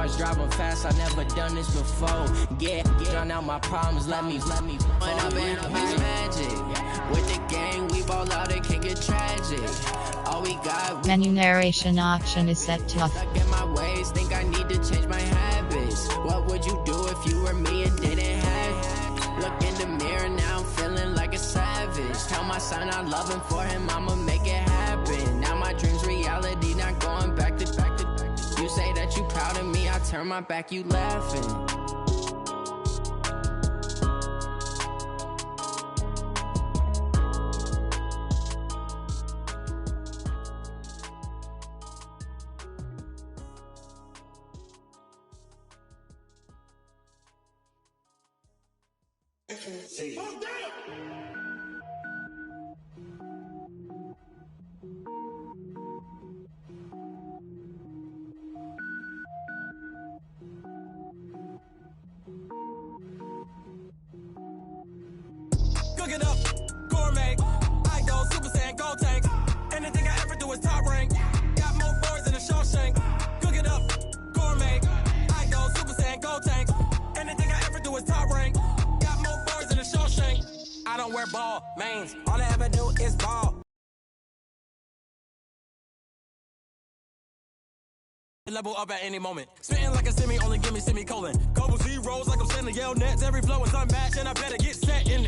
cars, driving fast, I never done this before. Drown out my problems, let me. When I've been up is magic. With the gang, we ball out, it can get tragic. All we got. Menu narration option is set to off. Stuck in my ways, think I need to change my habits. What would you do if you were me and didn't have it? Look in the mirror, now I'm feeling like a savage. Tell my son I love him, for him I'ma make it happen. Now my dream's reality, not going back to. You say that you proud of me, I turn my back, you laughing. Cook it up, gourmet. I go Super Saiyan, gold tank. Anything I ever do is top rank. Got more boys than a Shawshank. Cook it up, gourmet. I go Super Saiyan, gold tank. Anything I ever do is top rank. Got more boys than a Shawshank. I don't wear ball mains. All I ever do is ball. Level up at any moment. Spitting like a semi, only give me semicolon. Couple zeros like I'm sending yell nets. Every flow is unmatched, and I better get set in.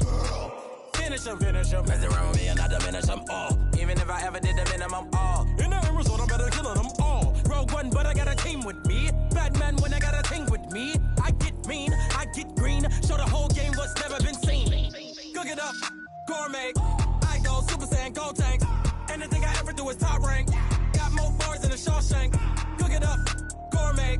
Finish them. Mess around with me and I diminish them all. Even if I ever did the minimum, all. In the end result, I'm better killing them all. Rogue One, but I got a team with me. Batman when I got a team with me. I get mean, I get green. Show the whole game what's never been seen. Cook it up, gourmet. I go Super Saiyan, gold tank. Anything I ever do is top rank. Got more bars than a Shawshank. Cook it up, gourmet.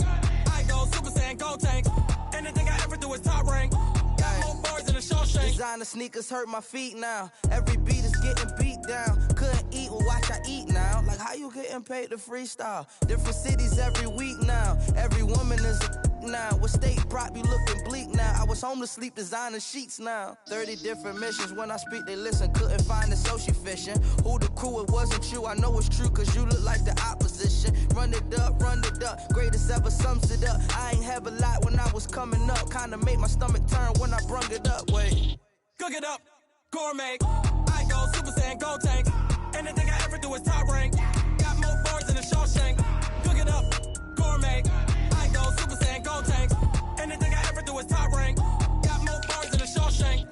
I go Super Saiyan, gold tank. Anything I ever do is top rank. Got more bars than a Shawshank. Designer sneakers hurt my feet now. Every beat is getting beat down. Couldn't eat, well watch I eat now. Like how you getting paid to freestyle? Different cities every week now. Every woman is a now. With state prop, you looking bleak now. I was home to sleep, designer sheets now. 30 different missions. When I speak, they listen. Couldn't find it, so she fishing. Who the crew, it wasn't you. I know it's true, cause you look like the opposition. Run it up. Greatest ever sums it up. I ain't have a lot when I was coming up. Kinda made my stomach turn when I brung it up. Wait. Cook it up, gourmet. I go Super Saiyan, gold tank. Anything I ever do is top rank. Got more bars than a Shawshank. Cook it up, gourmet. I go Super Saiyan, gold tank. Anything I ever do is top rank. Got more bars than a Shawshank.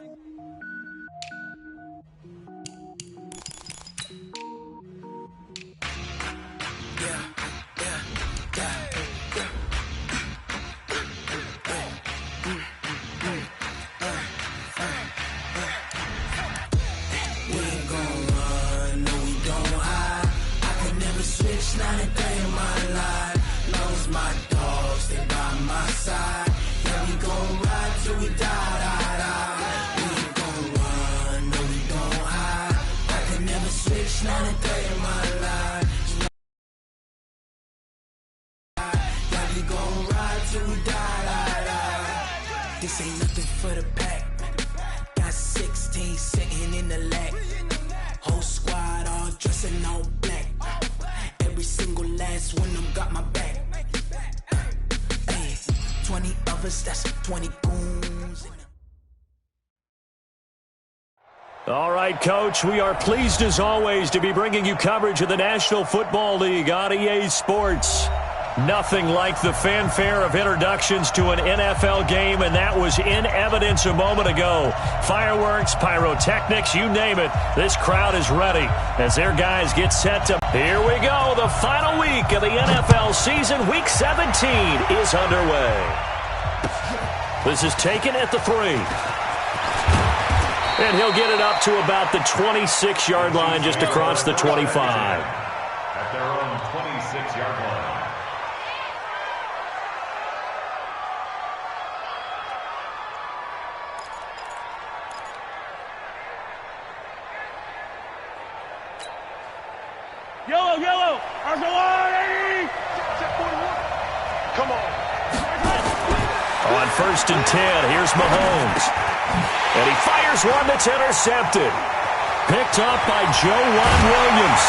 Not a day in my life. Long as my dogs, they by my side. Yeah, we gon' ride till we die. We ain't gon' run, no, we gon' hide. I can never switch, not a day in my life. Yeah, we gon' ride till we die. This ain't nothing for the pack. Got 16 sitting in the lap. Whole squad all dressing all black. Every single last one of them got my back. Hey, 20 of us, that's 20 goons. All right, Coach, we are pleased as always to be bringing you coverage of the National Football League on EA Sports. Nothing like the fanfare of introductions to an NFL game, and that was in evidence a moment ago. Fireworks, pyrotechnics, you name it. This crowd is ready as their guys get set to... Here we go. The final week of the NFL season. Week 17 is underway. This is taken at the 3. And he'll get it up to about the 26-yard line, just across the 25. At their own 26-yard line. Yellow, Arsenal, come on. On 1st and 10, here's Mahomes. And he fires one that's intercepted. Picked up by Joe Williams.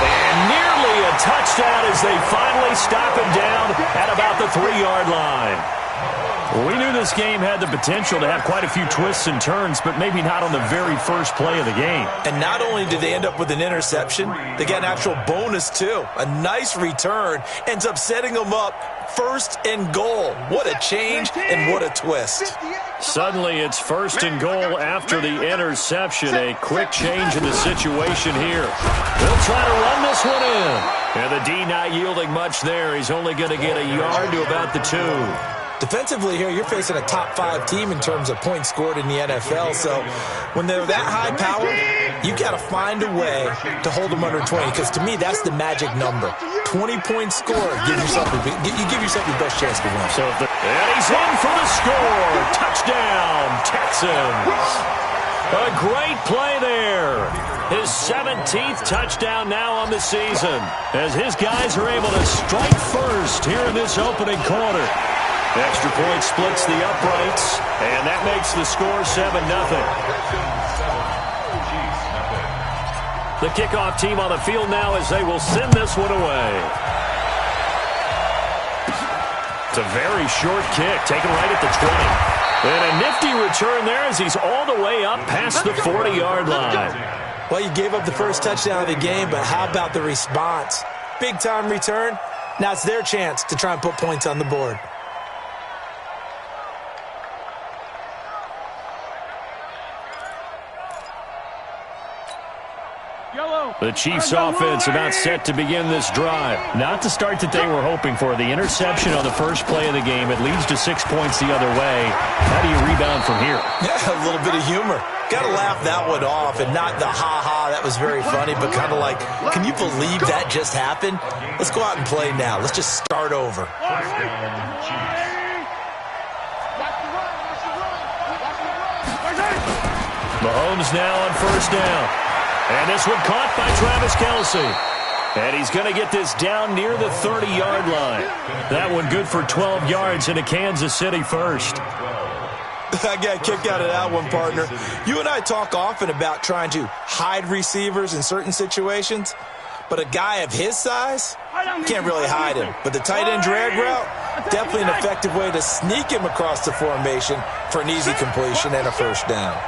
And nearly a touchdown as they finally stop him down at about the 3-yard line. We knew this game had the potential to have quite a few twists and turns, but maybe not on the very first play of the game. And not only did they end up with an interception, they got an actual bonus too. A nice return ends up setting them up first and goal. What a change and what a twist. Suddenly it's first and goal after the interception. A quick change in the situation here. They'll try to run this one in. And the D not yielding much there. He's only going to get a yard to about the 2. Defensively here, you're facing a top 5 team in terms of points scored in the NFL. So when they're that high powered, you got to find a way to hold them under 20. Because to me, that's the magic number. 20 points scored. You give yourself your best chance to win. So and he's in for the score. Touchdown, Texans. A great play there. His 17th touchdown now on the season, as his guys are able to strike first here in this opening quarter. Extra point splits the uprights, and that makes the score 7-0. The kickoff team on the field now as they will send this one away. It's a very short kick, taken right at the 20. And a nifty return there as he's all the way up past the 40-yard line. Well, you gave up the first touchdown of the game, but how about the response? Big-time return. Now it's their chance to try and put points on the board. The Chiefs offense about set to begin this drive. Not the start that they were hoping for. The interception on the first play of the game. It leads to 6 points the other way. How do you rebound from here? Yeah, a little bit of humor. Got to laugh that one off, and not the ha-ha. That was very funny, but kind of like, can you believe that just happened? Let's go out and play now. Let's just start over. Mahomes now on first down. And this one caught by Travis Kelce. And he's going to get this down near the 30-yard line. That one good for 12 yards into Kansas City first. I got a kick out of that one, partner. You and I talk often about trying to hide receivers in certain situations. But a guy of his size, can't really hide him. But the tight end drag route, definitely an effective way to sneak him across the formation for an easy completion and a first down.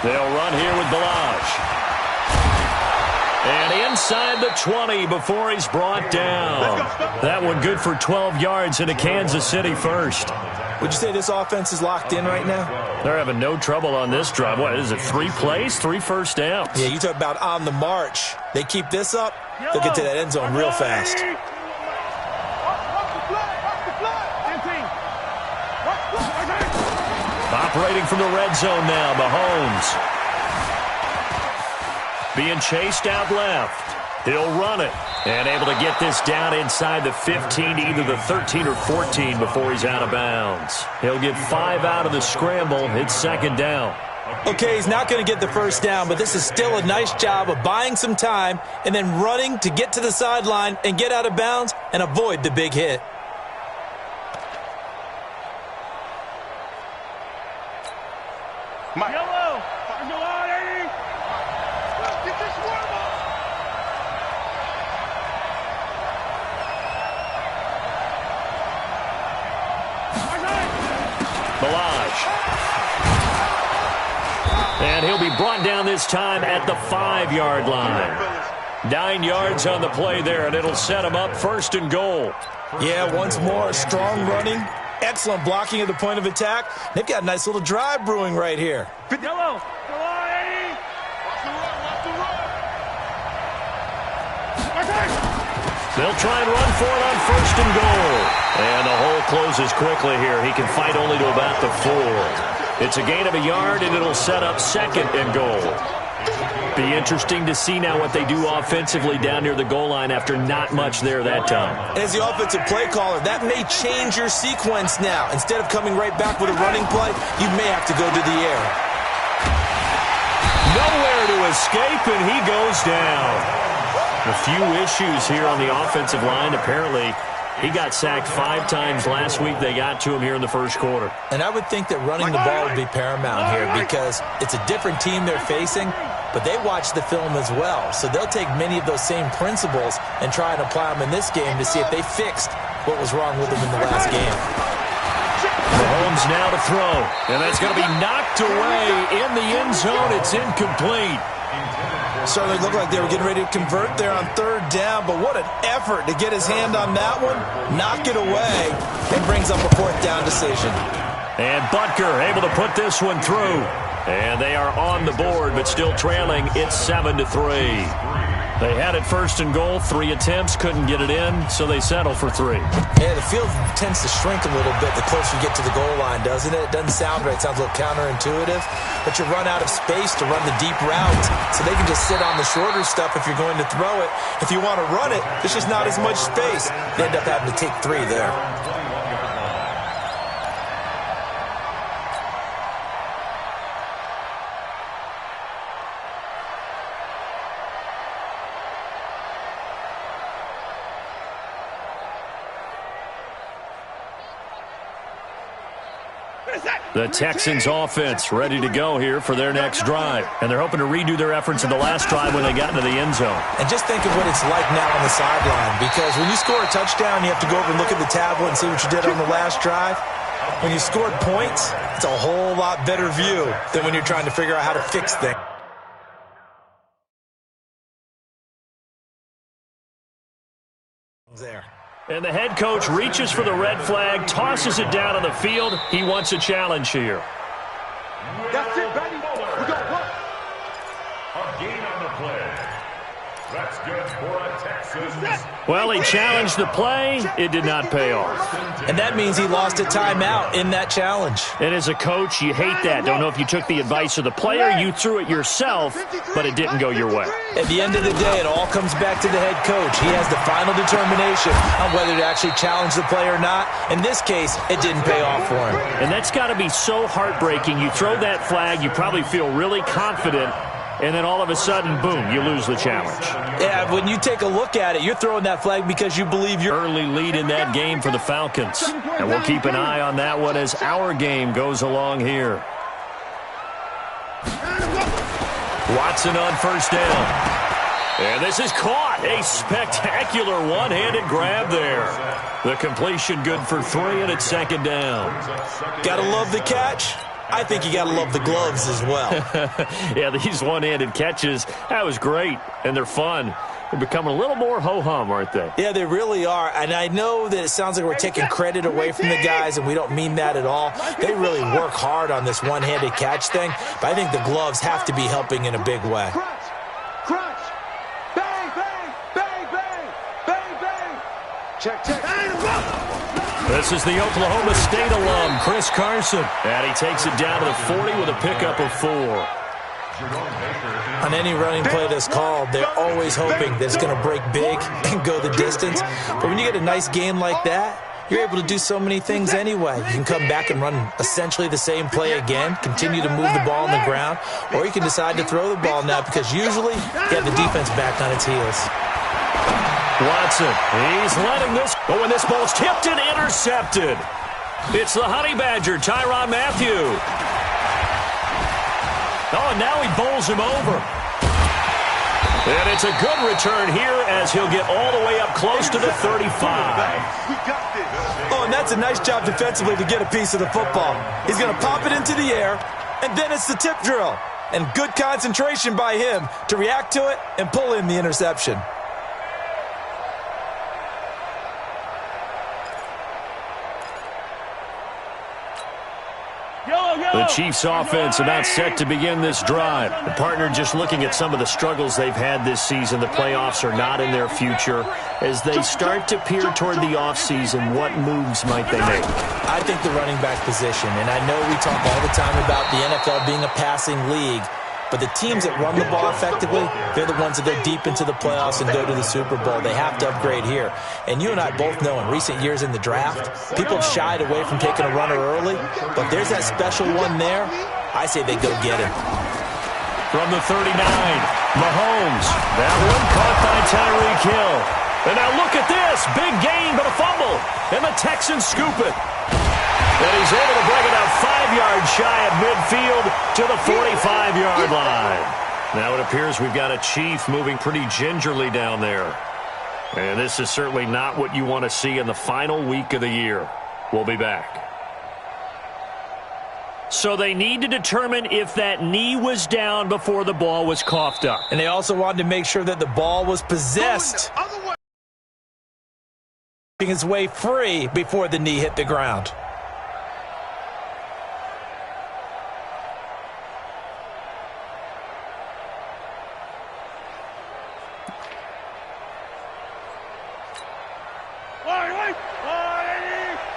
They'll run here with Balaj. And inside the 20 before he's brought down. That one good for 12 yards into Kansas City first. Would you say this offense is locked in right now? They're having no trouble on this drive. What is it, 3 plays, 3 first downs? Yeah, you talk about on the march. They keep this up, they'll get to that end zone real fast. Operating from the red zone now, Mahomes. Being chased out left. He'll run it. And able to get this down inside the 15 to either the 13 or 14 before he's out of bounds. He'll get 5 out of the scramble. It's second down. Okay, he's not going to get the first down, but this is still a nice job of buying some time and then running to get to the sideline and get out of bounds and avoid the big hit. Yellow! There's no line, Eddie! Get this one up! Balaj. And he'll be brought down this time at the 5-yard line. 9 yards on the play there, and it'll set him up first and goal. Yeah, once more, strong running. Excellent blocking at the point of attack. They've got a nice little drive brewing right here. Yellow! Go on, Eddie! Watch the run! They'll try and run for it on first and goal. And the hole closes quickly here. He can fight only to about the 4. It's a gain of a yard, and it'll set up second and goal. Be interesting to see now what they do offensively down near the goal line after not much there that time. As the offensive play caller, that may change your sequence now. Instead of coming right back with a running play, you may have to go to the air. Nowhere to escape, and he goes down. A few issues here on the offensive line. Apparently, He got sacked 5 times last week. They got to him here in the first quarter. And I would think that running the ball would be paramount here because it's a different team they're facing, but they watch the film as well. So they'll take many of those same principles and try and apply them in this game to see if they fixed what was wrong with them in the last game. Mahomes now to throw, and that's going to be knocked away in the end zone. It's incomplete. Certainly looked like they were getting ready to convert there on 3rd down, but what an effort to get his hand on that one, knock it away, and brings up a 4th down decision. And Butker able to put this one through. And they are on the board, but still trailing. It's 7-3. They had it 1st and goal, 3 attempts, couldn't get it in, so they settle for 3. Yeah, the field tends to shrink a little bit the closer you get to the goal line, doesn't it? It doesn't sound right. It sounds a little counterintuitive. But you run out of space to run the deep route, so they can just sit on the shorter stuff if you're going to throw it. If you want to run it, there's just not as much space. They end up having to take 3 there. The Texans offense ready to go here for their next drive. And they're hoping to redo their efforts in the last drive when they got into the end zone. And just think of what it's like now on the sideline, because when you score a touchdown, you have to go over and look at the tablet and see what you did on the last drive. When you scored points, it's a whole lot better view than when you're trying to figure out how to fix things. There. And the head coach reaches for the red flag, tosses it down on the field. He wants a challenge here. That's it, baby. We got one. A gain on the play. That's good for a Texans. Well, he challenged the play. It did not pay off. And that means he lost a timeout in that challenge. And as a coach, you hate that. Don't know if you took the advice of the player. You threw it yourself, but it didn't go your way. At the end of the day, it all comes back to the head coach. He has the final determination on whether to actually challenge the play or not. In this case, it didn't pay off for him. And that's got to be so heartbreaking. You throw that flag, you probably feel really confident, and then all of a sudden, boom, you lose the challenge. Yeah, when you take a look at it, you're throwing that flag because you believe you're... Early lead in that game for the Falcons. And we'll keep an eye on that one as our game goes along here. Watson on 1st down. And this is caught. A spectacular one-handed grab there. The completion good for 3, and it's 2nd down. Gotta love the catch. I think you got to love the gloves as well. Yeah, these one-handed catches, that was great, and they're fun. They're becoming a little more ho-hum, aren't they? Yeah, they really are, and I know that it sounds like we're taking credit away from the guys, and we don't mean that at all. They really work hard on this one-handed catch thing, but I think the gloves have to be helping in a big way. Crunch. Bang, bang, bang, bang, bang, bang. Check. This is the Oklahoma State alum, Chris Carson. And he takes it down to the 40 with a pickup of 4. On any running play that's called, they're always hoping that it's going to break big and go the distance. But when you get a nice gain like that, you're able to do so many things anyway. You can come back and run essentially the same play again, continue to move the ball on the ground, or you can decide to throw the ball now because usually you have the defense back on its heels. Watson, he's letting this go, and this ball's tipped and intercepted. It's the Honey Badger, Tyrann Mathieu. Oh, and now he bowls him over. And it's a good return here as he'll get all the way up close to the 35. Oh, and that's a nice job defensively to get a piece of the football. He's going to pop it into the air, and then it's the tip drill. And good concentration by him to react to it and pull in the interception. The Chiefs' offense about set to begin this drive. The partner just looking at some of the struggles they've had this season. The playoffs are not in their future. As they start to peer toward the offseason, what moves might they make? I think the running back position, and I know we talk all the time about the NFL being a passing league, but the teams that run the ball effectively, they're the ones that go deep into the playoffs and go to the Super Bowl. They have to upgrade here. And you and I both know in recent years in the draft, people have shied away from taking a runner early, but there's that special one there. I say they go get him. From the 39, Mahomes. That one caught by Tyreek Hill. And now look at this. Big gain, but a fumble. And the Texans scoop it. And he's able to bring it out 5 yards shy of midfield to the 45-yard line. Now it appears we've got a Chief moving pretty gingerly down there. And this is certainly not what you want to see in the final week of the year. We'll be back. So they need to determine if that knee was down before the ball was coughed up. And they also wanted to make sure that the ball was possessed. His way free before the knee hit the ground.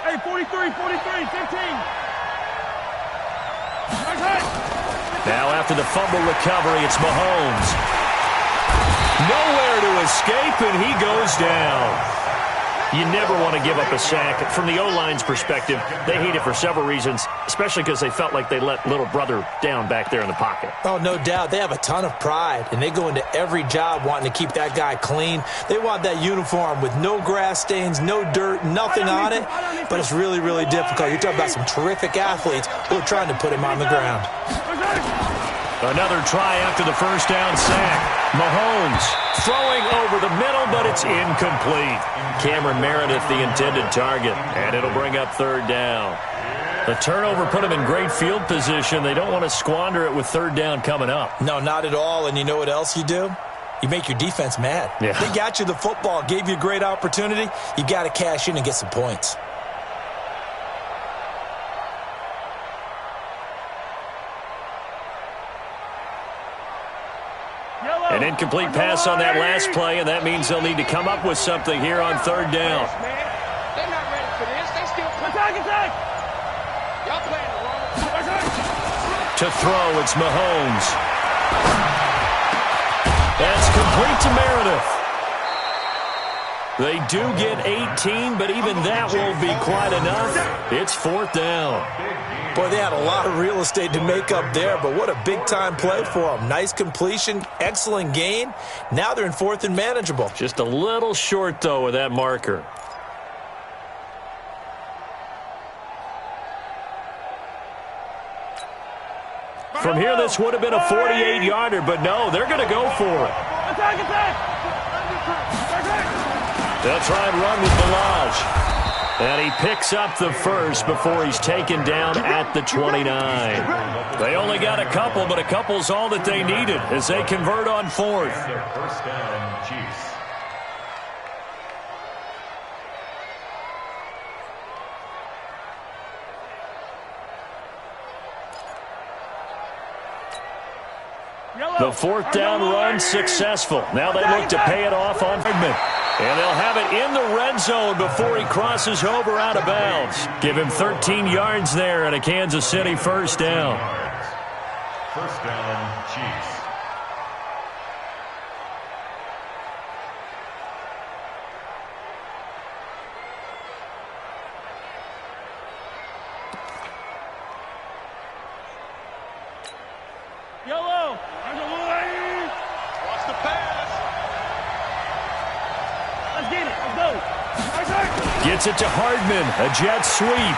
Hey, 43, 15. Now after the fumble recovery, it's Mahomes. Nowhere to escape, and he goes down. You never want to give up a sack. From the O-line's perspective, they hate it for several reasons, especially because they felt like they let little brother down back there in the pocket. Oh, no doubt. They have a ton of pride, and they go into every job wanting to keep that guy clean. They want that uniform with no grass stains, no dirt, nothing on it, but it's really, really difficult. You're talking about some terrific athletes who are trying to put him on the ground. Another try after the first down sack. Mahomes throwing over the middle, but it's incomplete. Cameron Meredith, the intended target, and it'll bring up third down. The turnover put them in great field position. They don't want to squander it with third down coming up. No, not at all. And you know what else you do? You make your defense mad. Yeah. They got you the football, gave you a great opportunity. You got to cash in and get some points. An incomplete pass on that last play, and that means they'll need to come up with something here on third down. They're not ready for this. They still attack. Y'all playing the wrong. To throw, it's Mahomes. That's complete to Meredith. They do get 18, but even that won't be quite enough. It's fourth down. Boy, they had a lot of real estate to make up there, but what a big-time play for them. Nice completion, excellent gain. Now they're in fourth and manageable. Just a little short, though, with that marker. From here, this would have been a 48-yarder, but no, they're going to go for it. They'll try and run with Balaj. And he picks up the first before he's taken down at the 29. They only got a couple, but a couple's all that they needed as they convert on fourth. First down, Chiefs. The fourth down run successful. Now they look to pay it off on Hardman. And they'll have it in the red zone before he crosses over out of bounds. Give him 13 yards there and a Kansas City first down. First down, Chiefs. Yellow. Watch the pass. Let's get it. Let's go. Gets it to Hardman. A jet sweep.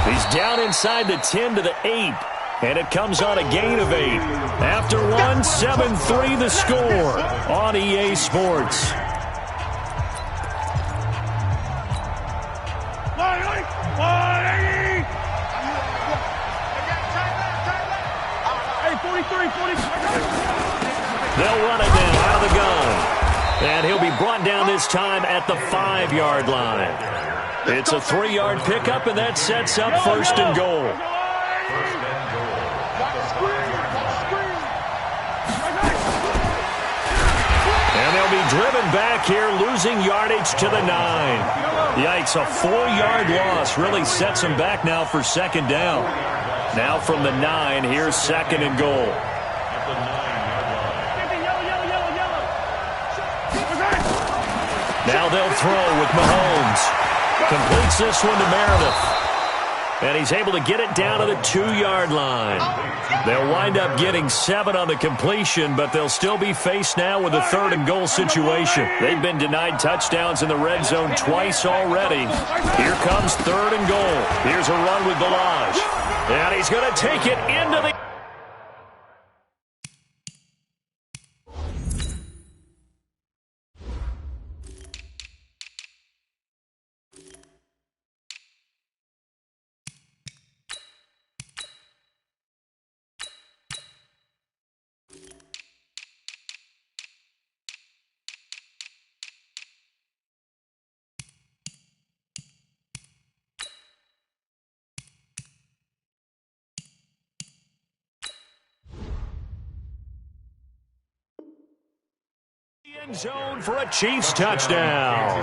He's down inside the 10 to the 8. And it comes on a gain of 8. After one, 7-3 the score on EA Sports. They'll run it down out of the gun. And he'll be brought down this time at the 5-yard line. It's a 3-yard pickup, and that sets up first and goal. And they'll be driven back here, losing yardage to the 9. Yikes, a 4-yard loss really sets them back now for second down. Now from the 9, here's second and goal. Now they'll throw with Mahomes. Completes this one to Meredith. And he's able to get it down to the 2-yard line. They'll wind up getting 7 on the completion, but they'll still be faced now with a 3rd and goal situation. They've been denied touchdowns in the red zone twice already. Here comes 3rd and goal. Here's a run with Balaj. And he's going to take it into the... end zone for a Chiefs touchdown.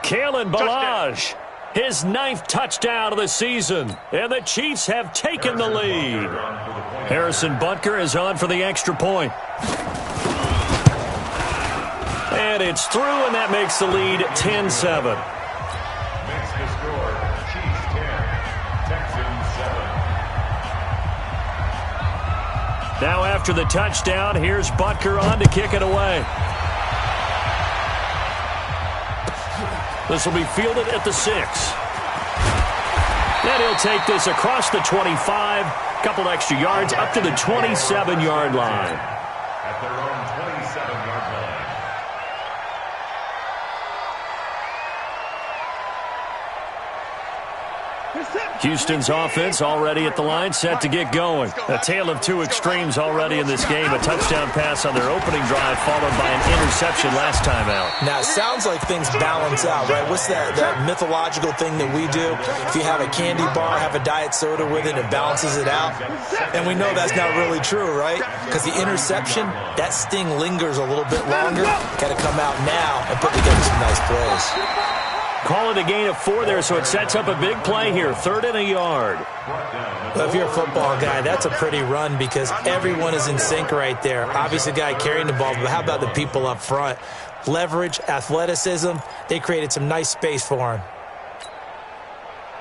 Kalen Balaj, his 9th touchdown of the season, and the Chiefs have taken the lead. Harrison Butker is on for the extra point. And it's through, and that makes the lead 10-7. Makes the score Chiefs 10, Texans 7. Now after the touchdown, here's Butker on to kick it away. This will be fielded at the 6. Then he'll take this across the 25, couple extra yards up to the 27-yard line. At their own 27-yard line. Houston's offense already at the line, set to get going. A tale of 2 extremes already in this game. A touchdown pass on their opening drive, followed by an interception last time out. Now, it sounds like things balance out, right? What's that mythological thing that we do? If you have a candy bar, have a diet soda with it, it balances it out. And we know that's not really true, right? Because the interception, that sting lingers a little bit longer. Got to come out now and put together some nice plays. Call it a gain of 4 there, so it sets up a big play here. 3rd and a yard. Well, if you're a football guy, that's a pretty run because everyone is in sync right there. Obviously, the guy carrying the ball, but how about the people up front? Leverage, athleticism, they created some nice space for him.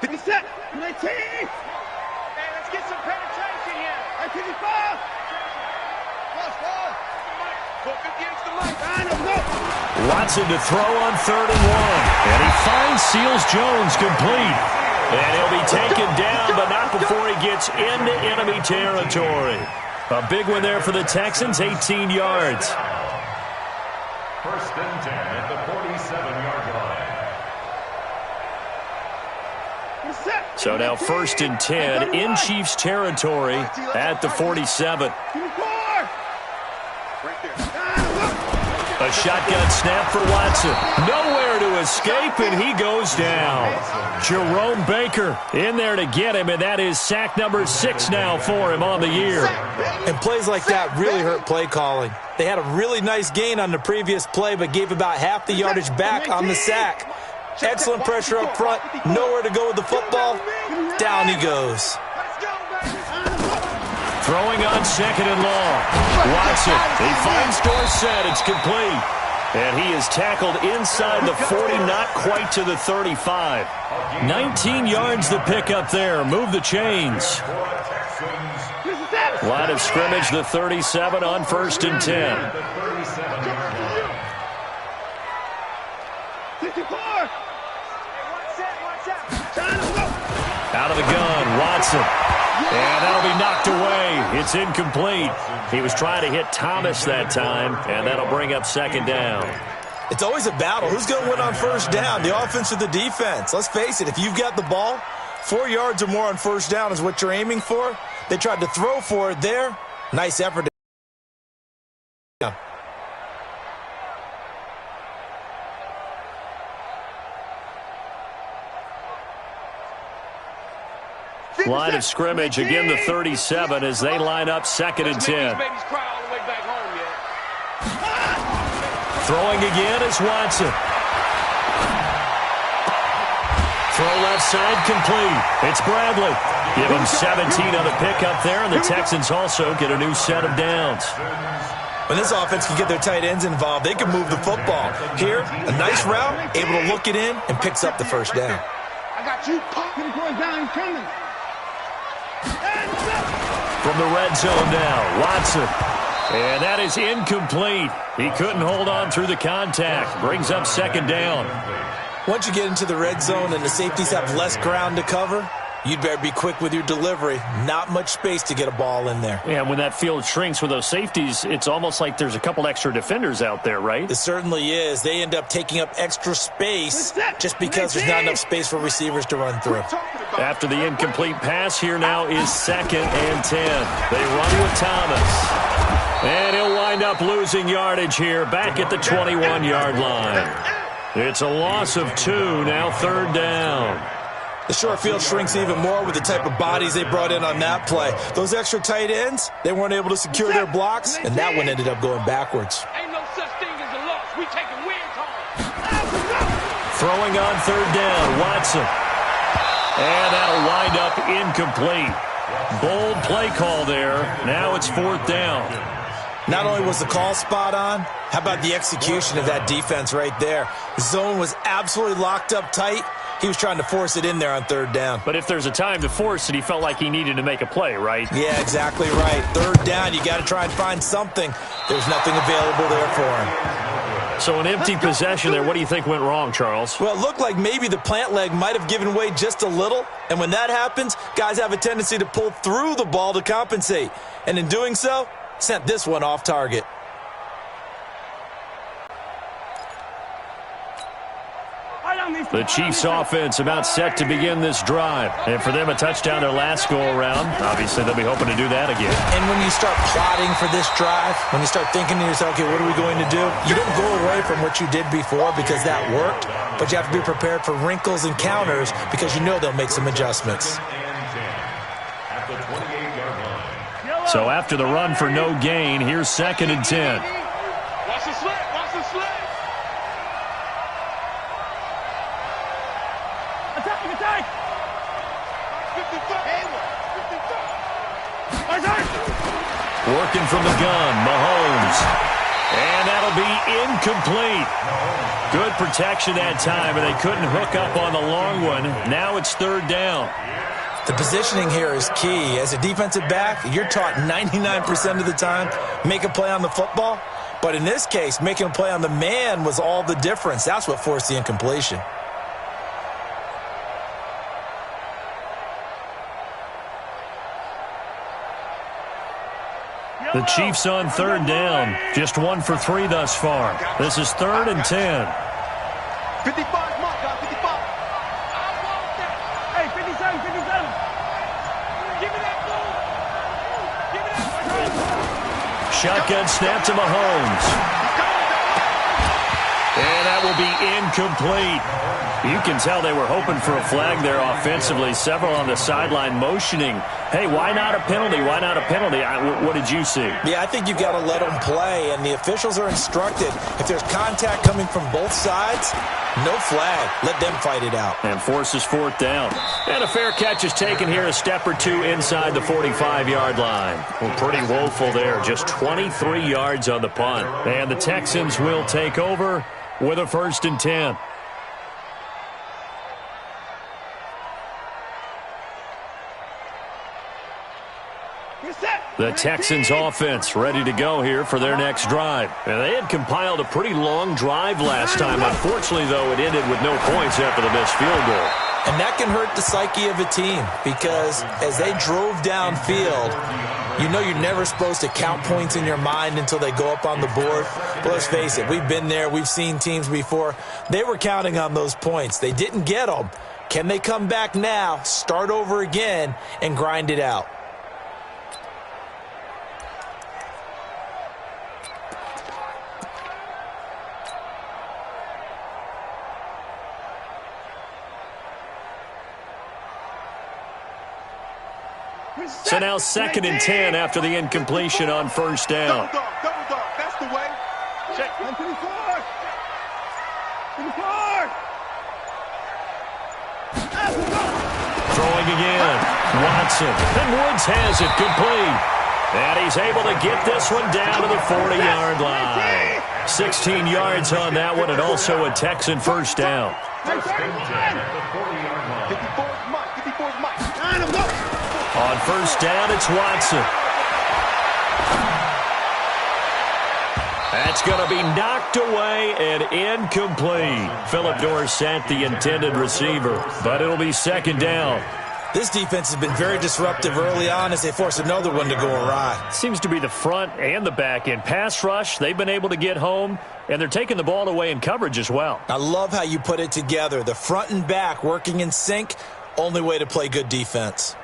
57, 19. Hey, let's get some penetration here. 55. Go against the mic. Watson to throw on 3rd and 1. And he finds Seals Jones complete. And he'll be taken down, but not before he gets into enemy territory. A big one there for the Texans, 18 yards. 1st and 10 at the 47-yard line. So now 1st and 10 in Chiefs territory at the 47. A shotgun snap for Watson. Nowhere to escape, and he goes down. Jerome Baker in there to get him, and that is sack number 6 now for him on the year. And plays like that really hurt play calling. They had a really nice gain on the previous play, but gave about half the yardage back on the sack. Excellent pressure up front. Nowhere to go with the football. Down he goes. Throwing on 2nd and long. Watson, he finds Dorsett. It's complete. And he is tackled inside the 40, not quite to the 35. 19 yards to pick up there. Move the chains. Line of scrimmage, the 37 on 1st and 10. Out of the gun, Watson. And that'll be knocked away. It's incomplete. He was trying to hit Thomas that time, and that'll bring up 2nd down. It's always a battle. Who's going to win on 1st down, the offense or the defense? Let's face it, if you've got the ball, 4 yards or more on 1st down is what you're aiming for. They tried to throw for it there. Nice effort. Line of scrimmage, again the 37 as they line up 2nd and 10. Throwing again is Watson. Throw left side complete. It's Bradley. Give him 17 on the pickup there, and the Texans also get a new set of downs. When this offense can get their tight ends involved, they can move the football. Here, a nice route, able to look it in, and picks up the 1st down. I got you. Down coming. From the red zone now, Watson. And that is incomplete. He couldn't hold on through the contact. Brings up second down. Once you get into the red zone and the safeties have less ground to cover, you'd better be quick with your delivery. Not much space to get a ball in there. Yeah, when that field shrinks with those safeties, it's almost like there's a couple extra defenders out there, right? It certainly is. They end up taking up extra space just because there's not enough space for receivers to run through. After the incomplete pass, here now is 2nd and 10. They run with Thomas. And he'll wind up losing yardage here back at the 21-yard line. It's a loss of 2, now 3rd down. The short field shrinks even more with the type of bodies they brought in on that play. Those extra tight ends, they weren't able to secure their blocks, and that one ended up going backwards. Ain't no such thing as a loss. We taking win calls. Throwing on 3rd down, Watson. And that'll wind up incomplete. Bold play call there. Now it's 4th down. Not only was the call spot on, how about the execution of that defense right there? The zone was absolutely locked up tight. He was trying to force it in there on 3rd down. But if there's a time to force it, he felt like he needed to make a play, right? Yeah, exactly right. 3rd down, you got to try and find something. There's nothing available there for him. So an empty possession there. What do you think went wrong, Charles? Well, it looked like maybe the plant leg might have given way just a little. And when that happens, guys have a tendency to pull through the ball to compensate. And in doing so, sent this one off target. The Chiefs offense about set to begin this drive. And for them, a touchdown their last go-around. Obviously, they'll be hoping to do that again. And when you start plotting for this drive, when you start thinking to yourself, okay, what are we going to do? You don't go away from what you did before because that worked, but you have to be prepared for wrinkles and counters because you know they'll make some adjustments. So after the run for no gain, here's 2nd and 10. Watch the slip. Watch the slip. Attack. 55. Working from the gun, Mahomes. And that'll be incomplete. Good protection that time, and they couldn't hook up on the long one. Now it's 3rd down. The positioning here is key. As a defensive back, you're taught 99% of the time, make a play on the football. But in this case, making a play on the man was all the difference. That's what forced the incompletion. The Chiefs on 3rd down. Just 1 for 3 thus far. This is 3rd and 10. 55, mark, 55. Hey, 57, 57. Give me that ball. Give me that. Shotgun snap to Mahomes. And that will be incomplete. You can tell they were hoping for a flag there offensively. Several on the sideline motioning. Hey, why not a penalty? Why not a penalty? What did you see? Yeah, I think you've got to let them play, and the officials are instructed. If there's contact coming from both sides, no flag. Let them fight it out. And forces 4th down. And a fair catch is taken here, a step or two inside the 45-yard line. Well, pretty woeful there. Just 23 yards on the punt. And the Texans will take over with a 1st and 10. The Texans offense ready to go here for their next drive. And they had compiled a pretty long drive last time. Unfortunately, though, it ended with no points after the missed field goal. And that can hurt the psyche of a team because as they drove downfield, you know you're never supposed to count points in your mind until they go up on the board. But let's face it, we've been there. We've seen teams before. They were counting on those points. They didn't get them. Can they come back now, start over again, and grind it out? So now 2nd and 10 after the incompletion on 1st down. Double dog. That's the way. Check. 124. 24. Throwing again. Watson. And Woods has it complete. And he's able to get this one down to the 40-yard line. 16 yards on that one, and also a Texan 1st down. 54's Mike. 54's Mike. 9 of them. On first down, it's Watson. That's going to be knocked away and incomplete. Phillip Dorsett, the intended receiver, but it'll be second down. This defense has been very disruptive early on as they force another one to go awry. Seems to be the front and the back end. Pass rush, they've been able to get home, and they're taking the ball away in coverage as well. I love how you put it together. The front and back working in sync, only way to play good defense.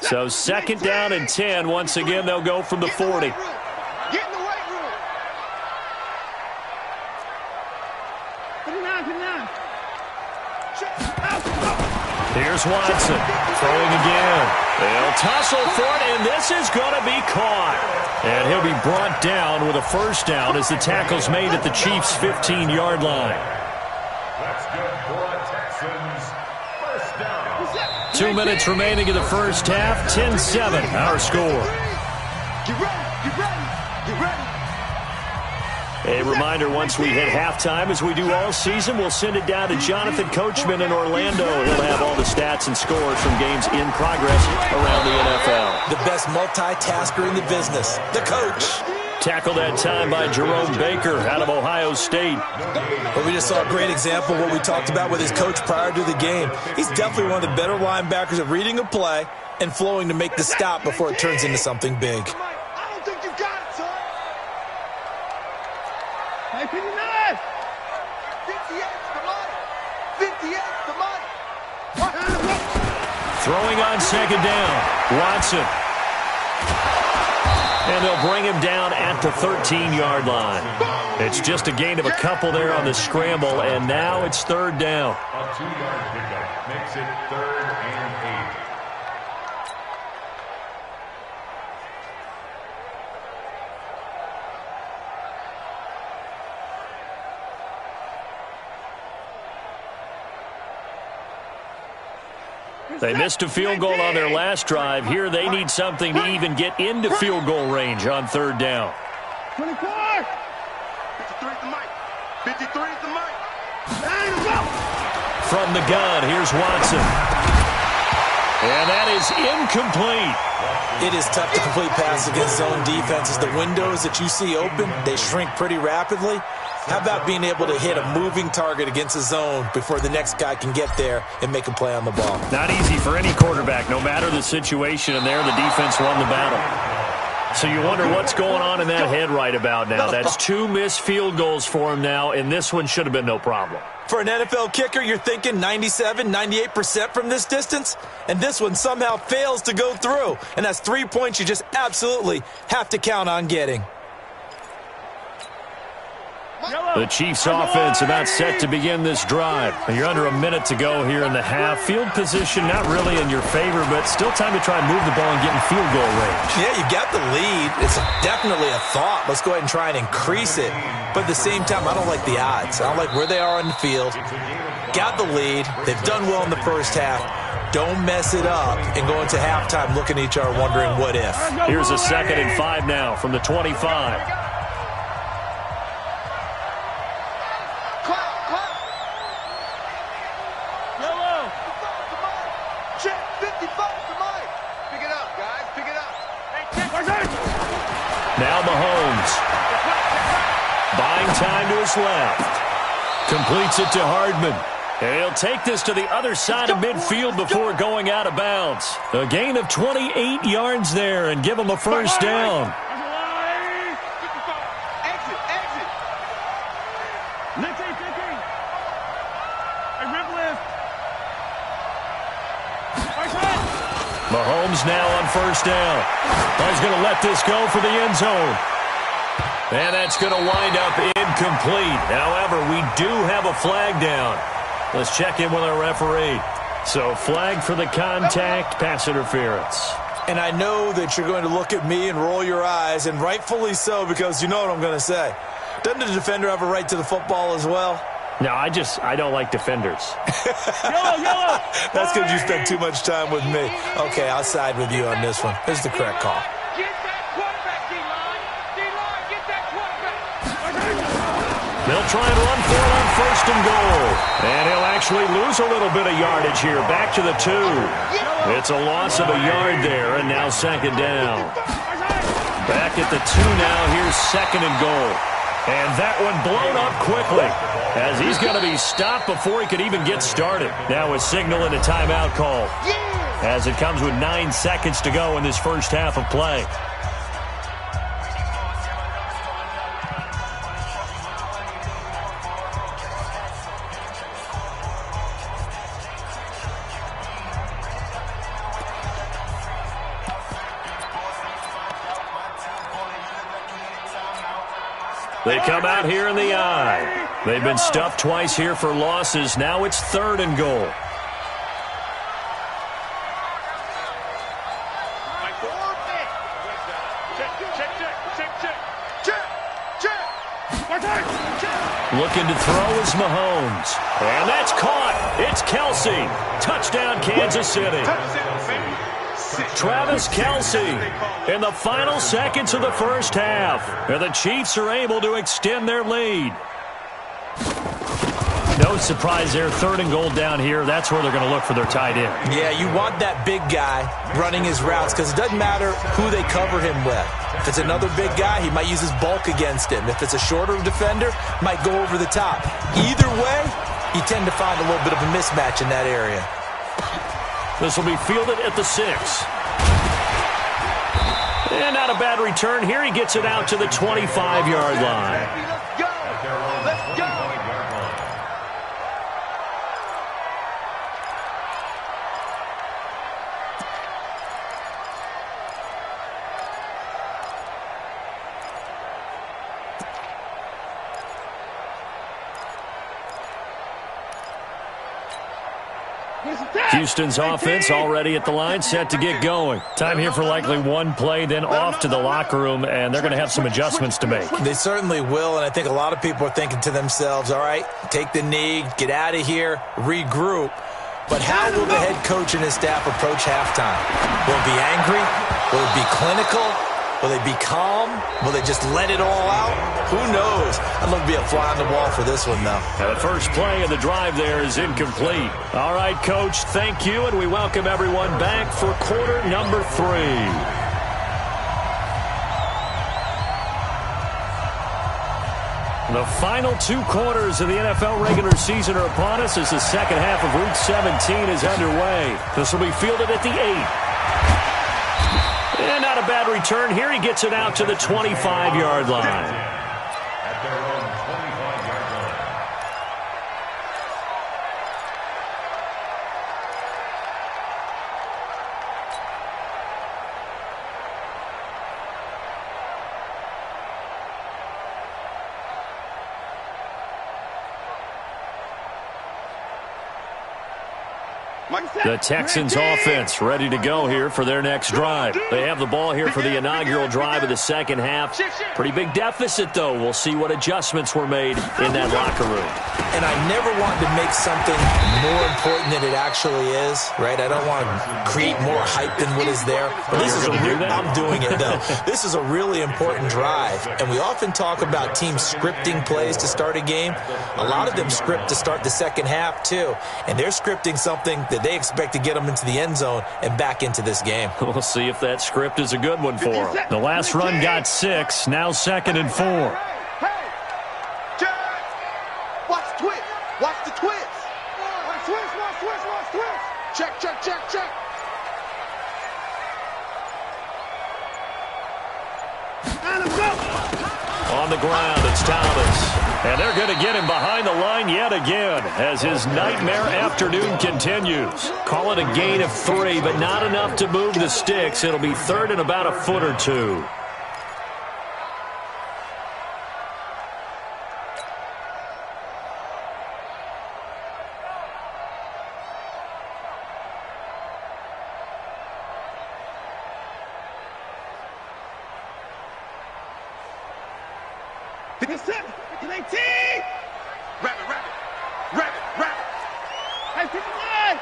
So second down and 10. Once again, they'll go from the 40. Get in the weight room. 59. Here's Watson throwing again. They'll tussle for it, and this is going to be caught. And he'll be brought down with a first down as the tackle's made at the Chiefs' 15-yard line. That's good for a Texans first down. 2 minutes remaining in the first half. 10-7, our score. Get ready. A reminder, once we hit halftime, as we do all season, we'll send it down to Jonathan Coachman in Orlando. He'll have all the stats and scores from games in progress around the NFL. The best multitasker in the business, the coach. Tackled that time by Jerome Baker out of Ohio State. But we just saw a great example of what we talked about with his coach prior to the game. He's definitely one of the better linebackers at reading a play and flowing to make the stop before it turns into something big. I don't think you got it, son. Hey, 59. 58 the money. Throwing on second down, Watson. And they'll bring him down at the 13-yard line. It's just a gain of a couple there on the scramble, and now it's third down. A 2-yard pickup makes it 3rd and 8. They missed a field goal on their last drive. Here they need something to even get into field goal range on third down. 24. 53 is the mic. 53 is the mic. From the gun, here's Watson. And that is incomplete. It is tough to complete passes against zone defenses. The windows that you see open, they shrink pretty rapidly. How about being able to hit a moving target against a zone before the next guy can get there and make a play on the ball? Not easy for any quarterback, no matter the situation, and there the defense won the battle. So you wonder what's going on in that head right about now. That's 2 missed field goals for him now, and this one should have been no problem. For an NFL kicker, you're thinking 97, 98% from this distance, and this one somehow fails to go through. And that's 3 points you just absolutely have to count on getting. The Chiefs offense about set to begin this drive. You're under a minute to go here in the half. Field position not really in your favor, but still time to try and move the ball and get in field goal range. Yeah, you got the lead. It's definitely a thought. Let's go ahead and try and increase it. But at the same time, I don't like the odds. I don't like where they are on the field. Got the lead. They've done well in the first half. Don't mess it up and go into halftime looking at each other wondering what if. Here's a 2nd and 5 now from the 25. Now Mahomes. Buying time to his left. Completes it to Hardman. And he'll take this to the other side of midfield before going out of bounds. A gain of 28 yards there and give him a first down. Mahomes now on first down. He's going to let this go for the end zone. And that's going to wind up incomplete. However, we do have a flag down. Let's check in with our referee. So, flag for the contact, pass interference. And I know that you're going to look at me and roll your eyes, and rightfully so, because you know what I'm going to say. Doesn't the defender have a right to the football as well? No, I don't like defenders. Yellow. That's because you spent too much time with me. Okay, I'll side with you on this one. This is the correct call. Get that quarterback, D-line. D-line, get that quarterback. They'll try and run for it on 1st and goal. And he'll actually lose a little bit of yardage here. Back to the 2. It's a loss of a yard there, and now 2nd down. Back at the 2 now. Here's 2nd and goal. And that one blown up quickly, as he's going to be stopped before he could even get started. Now a signal and a timeout call, as it comes with 9 seconds to go in this first half of play. They come out here in the eye. They've been stuffed twice here for losses. Now it's 3rd and goal. Looking to throw is Mahomes. And that's caught. It's Kelsey. Touchdown, Kansas City. Travis Kelsey in the final seconds of the first half. And the Chiefs are able to extend their lead. No surprise there. 3rd and goal down here. That's where they're going to look for their tight end. Yeah, you want that big guy running his routes because it doesn't matter who they cover him with. If it's another big guy, he might use his bulk against him. If it's a shorter defender, might go over the top. Either way, you tend to find a little bit of a mismatch in that area. This will be fielded at the 6. And not a bad return here. He gets it out to the 25-yard line. Let's go. Houston's offense already at the line, set to get going. Time here for likely one play, then off to the locker room, and they're going to have some adjustments to make. They certainly will, and I think a lot of people are thinking to themselves, all right, take the knee, get out of here, regroup. But how will the head coach and his staff approach halftime? Will it be angry? Will it be clinical? Will they be calm? Will they just let it all out? Who knows? I'd love to be a fly on the wall for this one, though. The first play of the drive there is incomplete. All right, Coach, thank you, and we welcome everyone back for quarter number 3. The final 2 quarters of the NFL regular season are upon us as the second half of Week 17 is underway. This will be fielded at the 8. And not a bad return here. He gets it out to the 25-yard line. At their own 25-yard line. The Texans offense ready to go here for their next drive. They have the ball here for the inaugural drive of the second half. Pretty big deficit, though. We'll see what adjustments were made in that locker room. And I never want to make something more important than it actually is, right? I don't want to create more hype than what is there. But this is I'm doing it, though. This is a really important drive. And we often talk about teams scripting plays to start a game. A lot of them script to start the second half, too. And they're scripting something that they expect to get them into the end zone and back into this game. We'll see if that script is a good one for them. The last run got 6, now 2nd and 4. Hey! Watch the twist! Watch the twist! Watch twist! Check! On the ground, it's Thomas. And they're going to get him behind the line yet again as his nightmare afternoon continues. Call it a gain of 3, but not enough to move the sticks. It'll be 3rd and about a foot or 2. Hey, 59!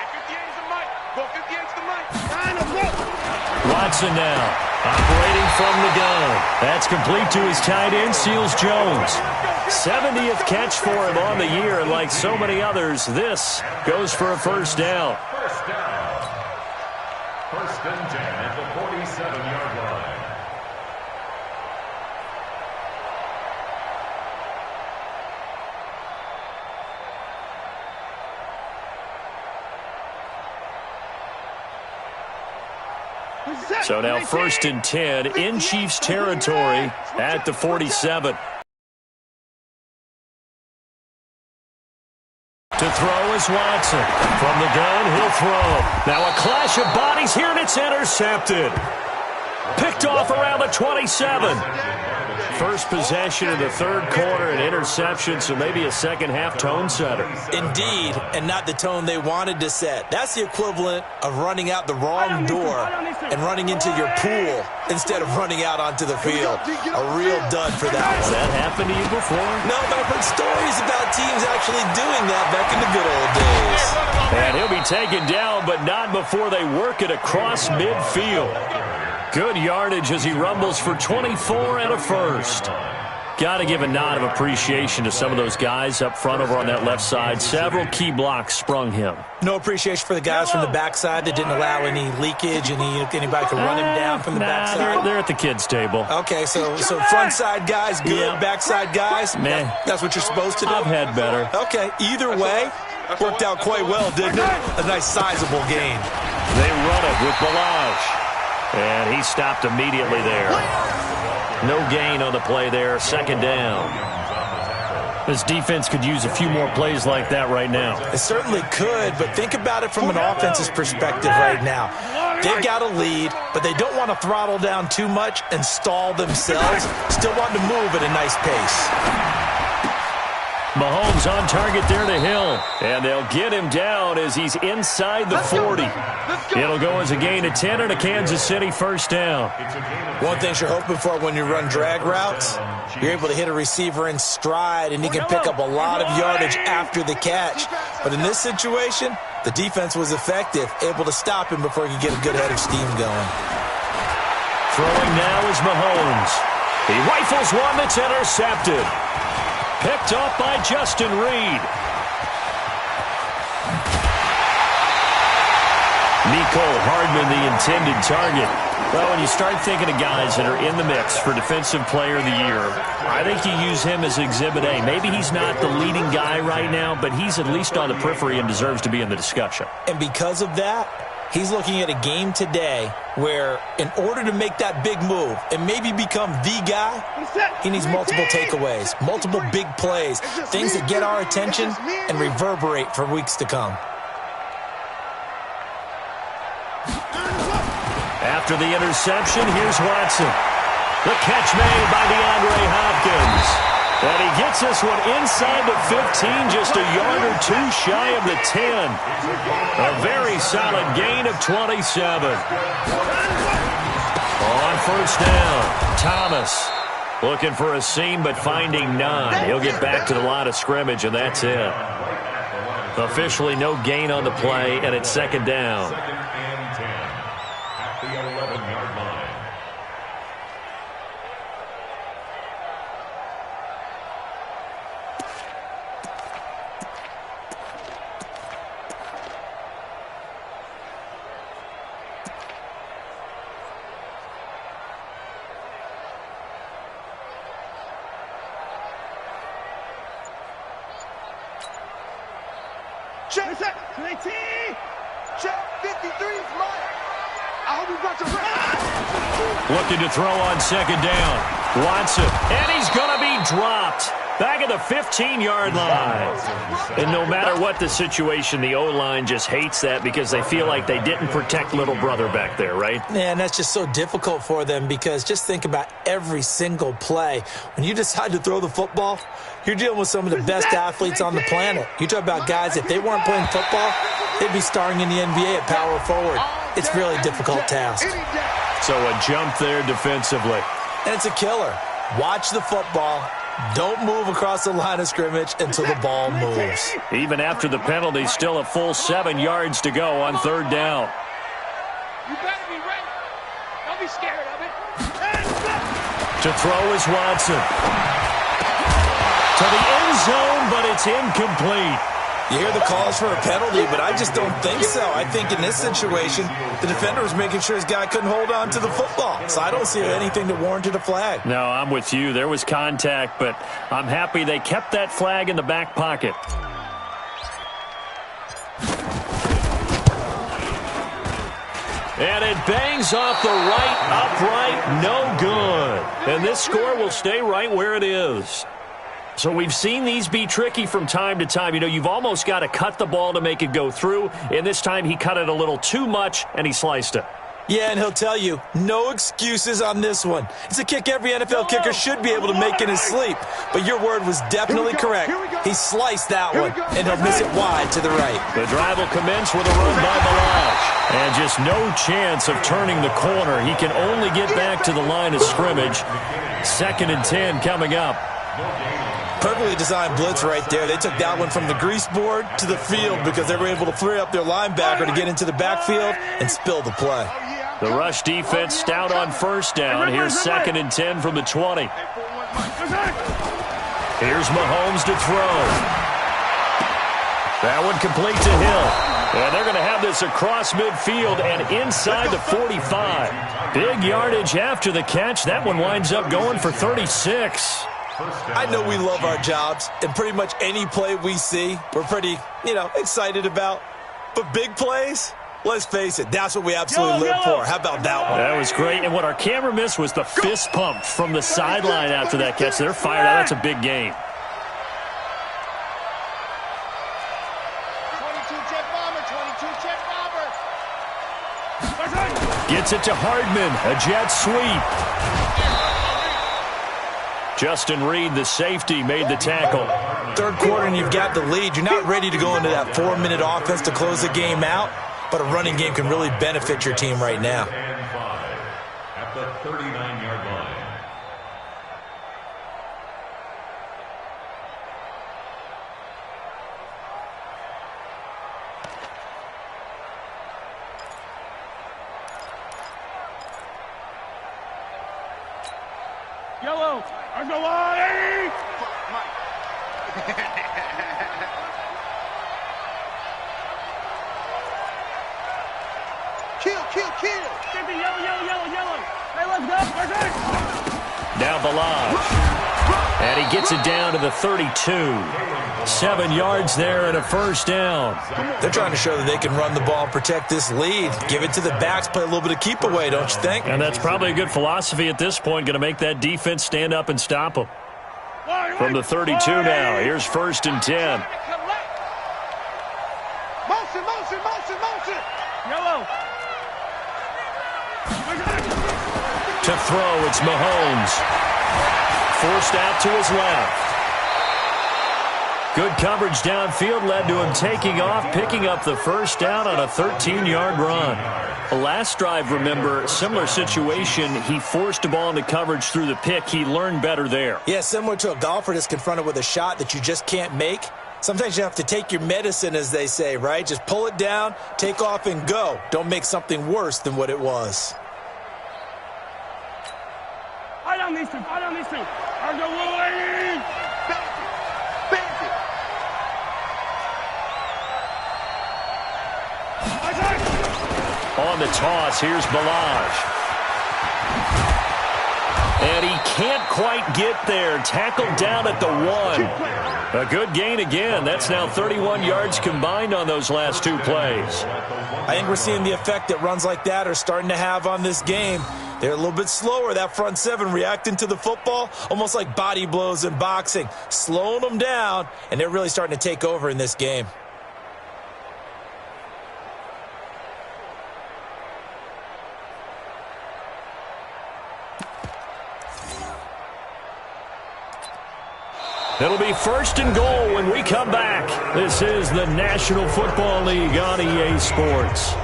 Hey, 58's the mic. Go 58's the mic. Watson now operating from the gun. That's complete to his tight end, Seals Jones. 70th catch for him on the year, and like so many others, this goes for a first down. First down. First and 10 at the 47-yard line. So now first and 10 in Chiefs territory at the 47. To throw is Watson. From the gun, he'll throw. Now a clash of bodies here, and it's intercepted. Picked off around the 27. First possession in the third quarter, an interception, so maybe a second-half tone setter. Indeed, and not the tone they wanted to set. That's the equivalent of running out the wrong door and running into your pool instead of running out onto the field. A real dud for that one. Has that happened to you before? No, but I've heard stories about teams actually doing that back in the good old days. And he'll be taken down, but not before they work it across midfield. Good yardage as he rumbles for 24 and a first. Got to give a nod of appreciation to some of those guys up front over on that left side. Several key blocks sprung him. No appreciation for the guys from the backside that didn't allow any leakage, anybody could run him down from the backside. They're at the kids' table. Okay, so front side guys good, backside guys, man, that's what you're supposed to do? I've had better. Okay, either way, worked out quite well, didn't it? A nice sizable gain. They run it with Balaj. And he stopped immediately there. No gain on the play there. Second down. This defense could use a few more plays like that right now. It certainly could, but think about it from an offense's perspective right now. They've got a lead, but they don't want to throttle down too much and stall themselves. Still want to move at a nice pace. Mahomes on target there to Hill. And they'll get him down as he's inside the 40. It'll go as a gain of 10 and a Kansas City first down. One thing you're hoping for when you run drag routes, you're able to hit a receiver in stride, and he can pick up a lot of yardage after the catch. But in this situation, the defense was effective, able to stop him before he could get a good head of steam going. Throwing now is Mahomes. He rifles one that's intercepted. Picked off by Justin Reed. Mecole Hardman, the intended target. Well, when you start thinking of guys that are in the mix for Defensive Player of the Year, I think you use him as Exhibit A. Maybe he's not the leading guy right now, but he's at least on the periphery and deserves to be in the discussion. And because of that, he's looking at a game today where in order to make that big move and maybe become the guy, he needs multiple takeaways, multiple big plays, things that get our attention and reverberate for weeks to come. After the interception, here's Watson. The catch made by DeAndre Hopkins. And he gets this one inside the 15, just a yard or two shy of the 10. A very solid gain of 27. On first down, Thomas looking for a seam but finding none. He'll get back to the line of scrimmage, and that's it. Officially no gain on the play, and it's second down. Second and 10 at the 11-yard line. Check 18. Check 53 is mine. I hope you got your rest. Looking to throw on second down. Watson, and he's going to be dropped. Back at the 15-yard line. And no matter what the situation, the O-line just hates that because they feel like they didn't protect little brother back there, right? Yeah, and that's just so difficult for them because just think about every single play. When you decide to throw the football, you're dealing with some of the best athletes on the planet. You talk about guys, if they weren't playing football, they'd be starring in the NBA at power forward. It's a really difficult task. So a jump there defensively. And it's a killer. Watch the football. Don't move across the line of scrimmage until the ball moves. Even after the penalty, still a full 7 yards to go on third down. You better be ready. Don't be scared of it. To throw is Watson. to the end zone, but it's incomplete. You hear the calls for a penalty, but I just don't think so. I think in this situation, the defender was making sure his guy couldn't hold on to the football. So I don't see anything that warranted a flag. No, I'm with you. There was contact, but I'm happy they kept that flag in the back pocket. And it bangs off the right upright, no good. And this score will stay right where it is. So we've seen these be tricky from time to time. You know, you've almost got to cut the ball to make it go through. And this time he cut it a little too much, and he sliced it. Yeah, and he'll tell you, no excuses on this one. It's a kick every NFL kicker should be able to make in his sleep. But your word was definitely correct. He sliced that one, and he'll miss it wide to the right. The drive will commence with a run by Balaj. And just no chance of turning the corner. He can only get back to the line of scrimmage. 2nd and 10 coming up. Perfectly designed blitz right there. They took that one from the grease board to the field because they were able to free up their linebacker to get into the backfield and spill the play. The rush defense stout on 1st down. Here's 2nd and 10 from the 20. Here's Mahomes to throw. That one complete to Hill. And they're going to have this across midfield and inside the 45. Big yardage after the catch. That one winds up going for 36. I know we love our jobs, and pretty much any play we see, we're pretty, excited about. But big plays, let's face it, that's what we absolutely live for. How about that one? That was great, and what our camera missed was the fist pump from the sideline after that catch. They're fired out. That's a big game. 22-jet bomber, Gets it to Hardman, a jet sweep. Justin Reed, the safety, made the tackle. 3rd quarter and you've got the lead. You're not ready to go into that 4-minute offense to close the game out, but a running game can really benefit your team right now. At the 39-yard line. Yellow. I go on. Kill. Get the yellow. Hey, let's go. Now Balaj. And he gets it down to the 32. 7 yards there and a 1st down. They're trying to show that they can run the ball and protect this lead. Give it to the backs, play a little bit of keep away, don't you think? And that's probably a good philosophy at this point, going to make that defense stand up and stop them. From the 32 now, here's 1st and 10. Motion. Yellow. To throw, it's Mahomes. Forced out to his left. Good coverage downfield led to him taking off, picking up the 1st down on a 13-yard run. Last drive, remember, similar situation. He forced the ball into coverage through the pick. He learned better there. Yeah, similar to a golfer that's confronted with a shot that you just can't make. Sometimes you have to take your medicine, as they say, right? Just pull it down, take off, and go. Don't make something worse than what it was. I down these two. I go away. On the toss, here's Balaj. And he can't quite get there. Tackled down at the 1. A good gain again. That's now 31 yards combined on those last 2 plays. I think we're seeing the effect that runs like that are starting to have on this game. They're a little bit slower, that front 7, reacting to the football, almost like body blows in boxing, slowing them down, and they're really starting to take over in this game. It'll be 1st and goal when we come back. This is the National Football League on EA Sports.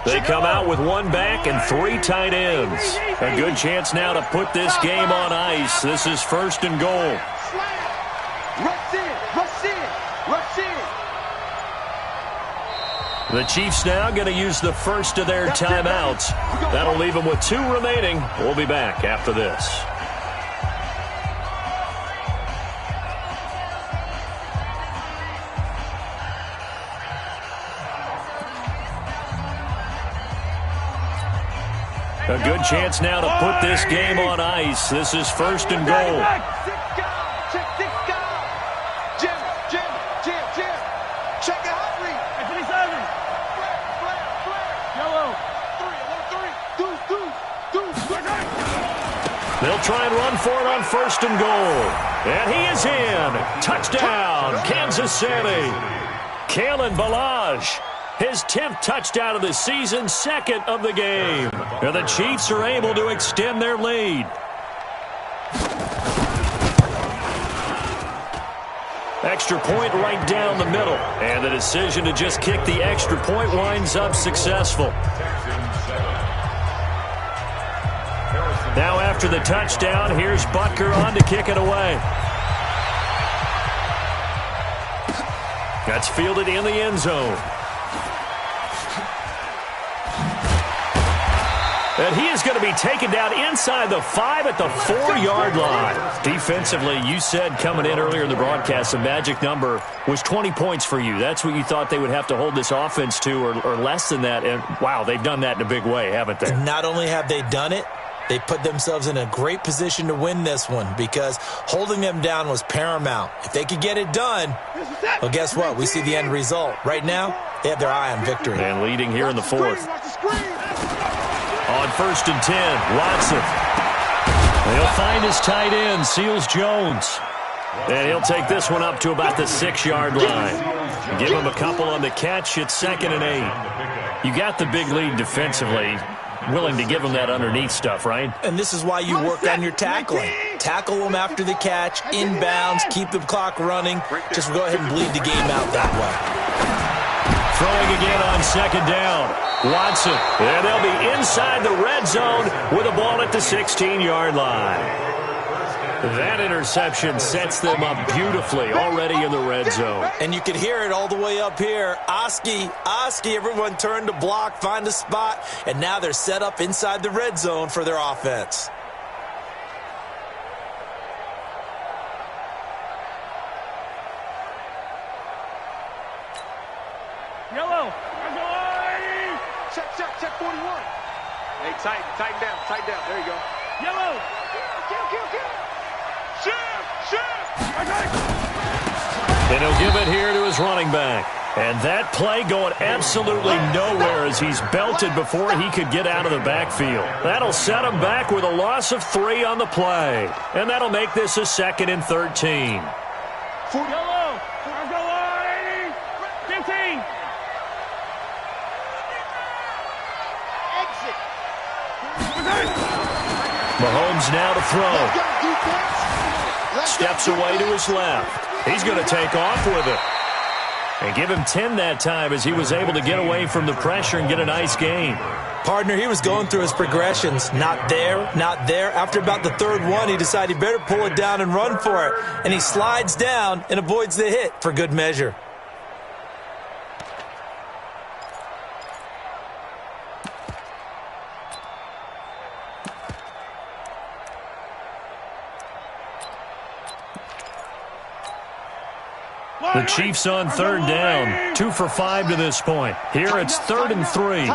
They come out with one back and 3 tight ends. A good chance now to put this game on ice. This is 1st and goal. Rush in, rush in, rush in. The Chiefs now going to use the first of their timeouts. That'll leave them with 2 remaining. We'll be back after this. A good chance now to put this game on ice. This is 1st and goal. Check it out, Reed. 57. Yellow. 3, 2. They'll try and run for it on 1st and goal. And he is in. Touchdown, Kansas City. Kalen Ballage. His 10th touchdown of the season, 2nd of the game. And the Chiefs are able to extend their lead. Extra point right down the middle. And the decision to just kick the extra point winds up successful. Now after the touchdown, here's Butker on to kick it away. That's fielded in the end zone. And he is going to be taken down inside the 5 at the 4-yard line. Defensively, you said coming in earlier in the broadcast, the magic number was 20 points for you. That's what you thought they would have to hold this offense to, or less than that. And, wow, they've done that in a big way, haven't they? And not only have they done it, they put themselves in a great position to win this one because holding them down was paramount. If they could get it done, well, guess what? We see the end result. Right now, they have their eye on victory. And leading here in the 4th. On 1st and 10, Watson. He'll find his tight end, Seals Jones. And he'll take this one up to about the 6-yard line. Give him a couple on the catch. It's 2nd and 8. You got the big lead defensively. Willing to give him that underneath stuff, right? And this is why you work on your tackling. Tackle them after the catch, inbounds, keep the clock running. Just go ahead and bleed the game out that way. Throwing again on 2nd down. Watson. And they'll be inside the red zone with a ball at the 16-yard line. That interception sets them up beautifully already in the red zone. And you can hear it all the way up here. Oski, everyone turned to block, find a spot, and now they're set up inside the red zone for their offense. Yellow. Check 41. Hey, tighten down. There you go. Yellow. Kill. And he'll give it here to his running back. And that play going absolutely nowhere as he's belted before he could get out of the backfield. That'll set him back with a loss of 3 on the play. And that'll make this a 2nd and 13. Yellow. 15. Exit. Mahomes now to throw. Steps away to his left. He's going to take off with it. And give him 10 that time as he was able to get away from the pressure and get a nice gain. Partner, he was going through his progressions. Not there. After about the 3rd one, he decided he better pull it down and run for it. And he slides down and avoids the hit for good measure. The Chiefs on 3rd down. 2 for 5 to this point. Here it's 3rd and 3. He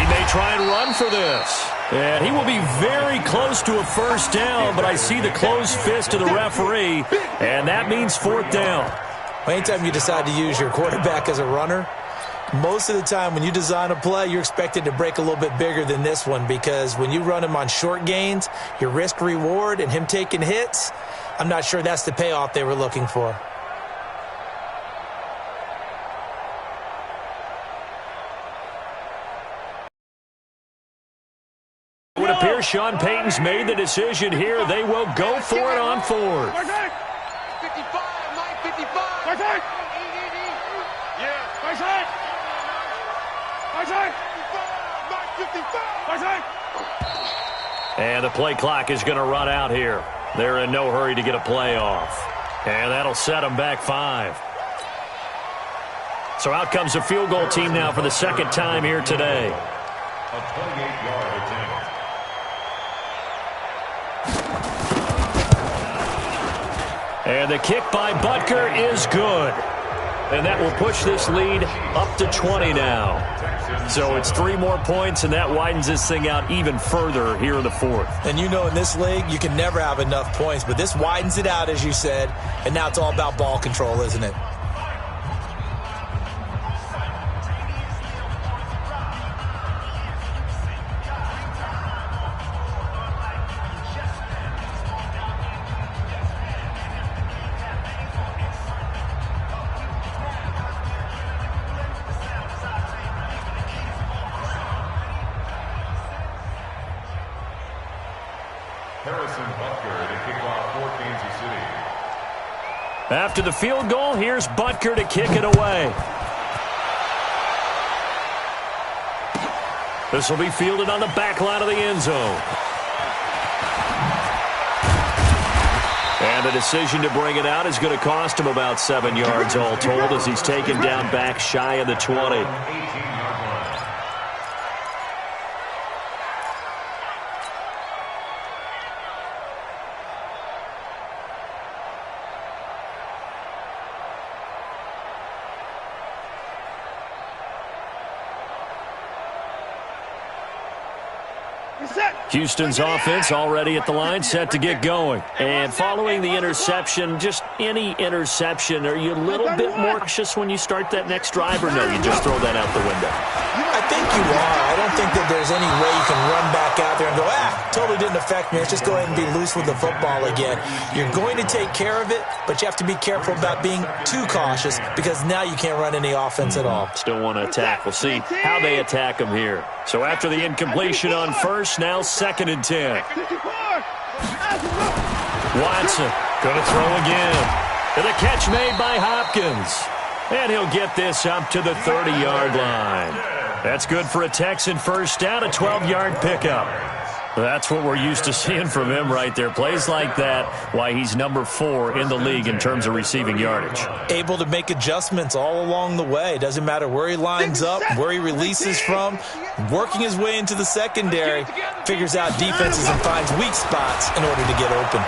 may try and run for this. And he will be very close to a 1st down, but I see the closed fist of the referee, and that means 4th down. Well, anytime you decide to use your quarterback as a runner, most of the time when you design a play, you're expected to break a little bit bigger than this one because when you run him on short gains, your risk-reward and him taking hits, I'm not sure that's the payoff they were looking for. It would appear Sean Payton's made the decision here. They will go for it on 4th. 55. And the play clock is going to run out here. They're in no hurry to get a play off. And that'll set them back 5. So out comes the field goal team now for the second time here today. A 28-yard attempt. And the kick by Butker is good. And that will push this lead up to 20 now. So it's 3 more points, and that widens this thing out even further here in the 4th. And you know in this league, you can never have enough points, but this widens it out, as you said, and now it's all about ball control, isn't it? After the field goal, here's Butker to kick it away. This will be fielded on the back line of the end zone. And the decision to bring it out is going to cost him about 7 yards all told as he's taken down back shy of the 20. Houston's offense already at the line, set to get going. And following the interception, just any interception, are you a little bit more cautious when you start that next drive, or no, you just throw that out the window? I think you are. I don't think that there's any way you can run back out there and go, totally didn't affect me. Let's just go ahead and be loose with the football again. You're going to take care of it, but you have to be careful about being too cautious because now you can't run any offense at all. Still want to attack. We'll see how they attack him here. So after the incompletion on first, now 2nd and 10. Watson going to throw again. And the catch made by Hopkins. And he'll get this up to the 30-yard line. That's good for a Texan first down, a 12-yard pickup. That's what we're used to seeing from him right there. Plays like that, why he's number 4 in the league in terms of receiving yardage. Able to make adjustments all along the way. Doesn't matter where he lines up, where he releases from, working his way into the secondary, figures out defenses and finds weak spots in order to get open.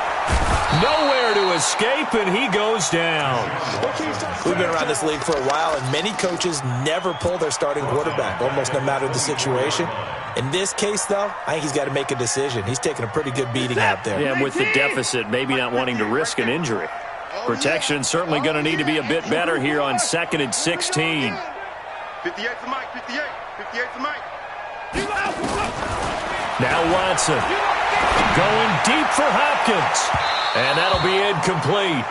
Nowhere to escape, and he goes down. We've been around this league for a while, and many coaches never pull their starting quarterback, almost no matter the situation. In this case, though, I think he's got to make a decision. He's taking a pretty good beating out there. Yeah, with the deficit, maybe not wanting to risk an injury. Protection certainly going to need to be a bit better here on 2nd and 16. 58 to Mike, 58 to Mike. Now Watson going deep for Hopkins. And that'll be incomplete.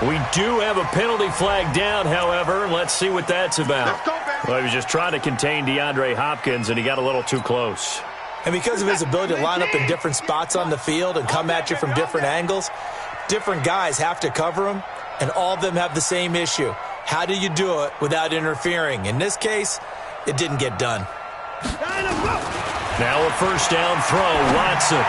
We do have a penalty flag down, however. Let's see what that's about. Well, he was just trying to contain DeAndre Hopkins, and he got a little too close. And because of his ability to line up in different spots on the field and come at you from different angles, different guys have to cover him, and all of them have the same issue. How do you do it without interfering? In this case, it didn't get done. Now a first down throw, Watson.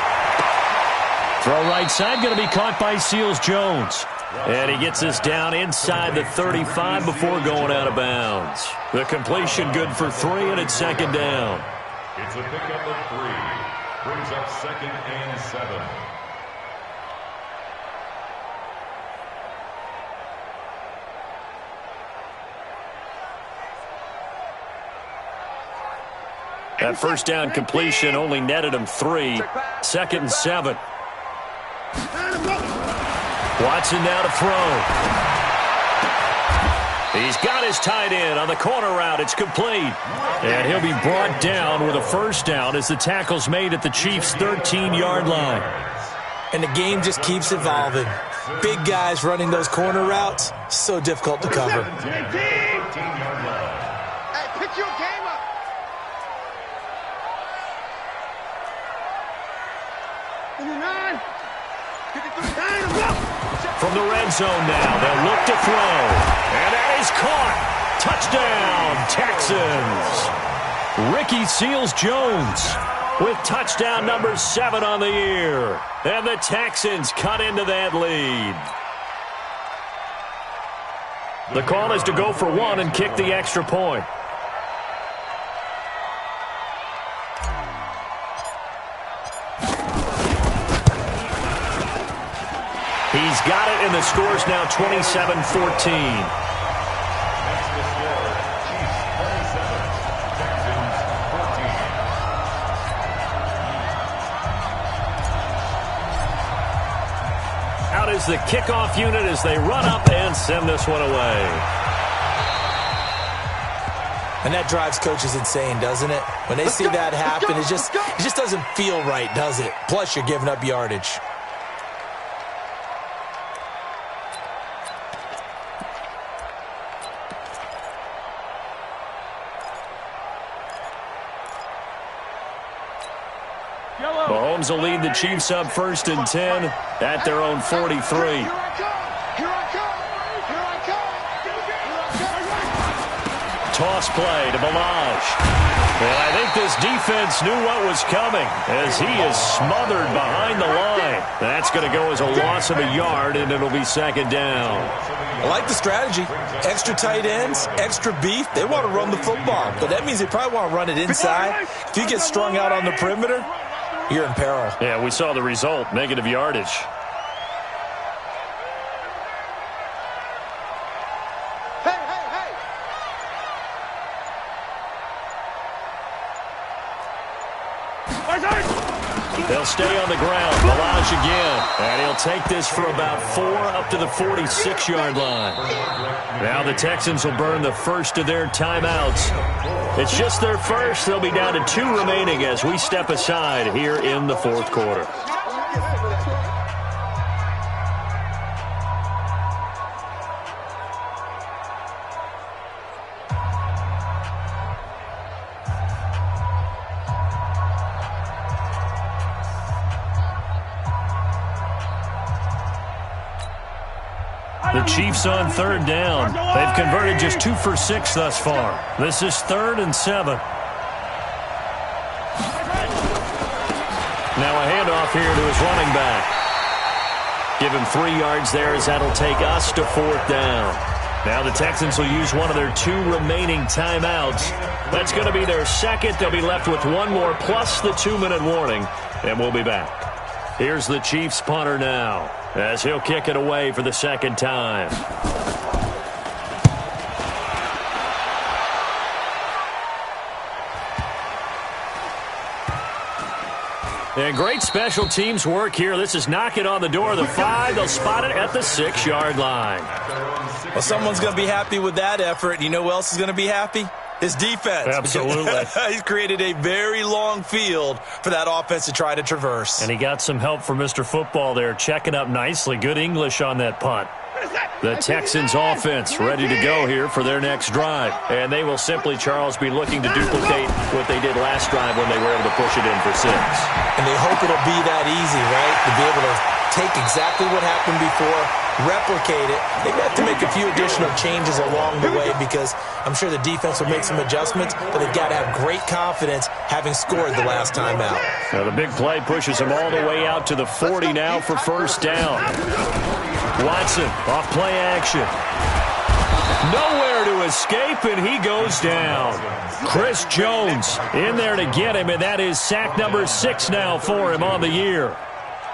Throw right side, going to be caught by Seals-Jones. And he gets this down inside the 35 before going out of bounds. The completion good for 3, and it's 2nd down. It's a pickup of 3. Brings up 2nd and 7. That first down completion only netted him 3. 2nd and 7. Watson now to throw. He's got his tight end on the corner route. It's complete. And he'll be brought down with a first down as the tackle's made at the Chiefs' 13-yard line. And the game just keeps evolving. Big guys running those corner routes, so difficult to cover. Hey, pick your game up. From the red zone now, they'll look to throw. And that is caught. Touchdown, Texans. Ricky Seals-Jones with touchdown number 7 on the year. And the Texans cut into that lead. The call is to go for 1 and kick the extra point. He's got it, and the score's now 27-14. Out is the kickoff unit as they run up and send this one away. And that drives coaches insane, doesn't it? When they see that happen, it just doesn't feel right, does it? Plus, you're giving up yardage. Mahomes will lead the Chiefs up 1st and 10 at their own 43. Toss play to Balaj. And I think this defense knew what was coming as he is smothered behind the line. That's going to go as a loss of a yard, and it'll be 2nd down. I like the strategy. Extra tight ends, extra beef. They want to run the football, but that means they probably want to run it inside. If you get strung out on the perimeter, you're in peril. Yeah, we saw the result, negative yardage. They'll stay on the ground. Balaj again. And he'll take this for about 4 up to the 46-yard line. Now the Texans will burn the first of their timeouts. It's just their first. They'll be down to 2 remaining as we step aside here in the 4th quarter. The Chiefs on 3rd down. They've converted just 2 for 6 thus far. This is 3rd and 7. Now a handoff here to his running back. Give him 3 yards there as that'll take us to 4th down. Now the Texans will use one of their 2 remaining timeouts. That's going to be their second. They'll be left with 1 more plus the 2-minute warning, and we'll be back. Here's the Chiefs punter now as he'll kick it away for the 2nd time. And great special teams work here. This is knocking on the door of the 5. They'll spot it at the 6-yard line. Well, someone's going to be happy with that effort. You know who else is going to be happy? His defense. Absolutely. He's created a very long field for that offense to try to traverse. And he got some help from Mr. Football there, checking up nicely. Good English on that punt. The Texans offense ready to go here for their next drive. And they will simply, Charles, be looking to duplicate what they did last drive when they were able to push it in for 6. And they hope it'll be that easy, right? To be able to take exactly what happened before, replicate it. They have to make a few additional changes along the way because I'm sure the defense will make some adjustments, but they've got to have great confidence having scored the last time out. Now the big play pushes him all the way out to the 40 now for 1st down. Watson off play action. Nowhere to escape, and he goes down. Chris Jones in there to get him, and that is sack number 6 now for him on the year.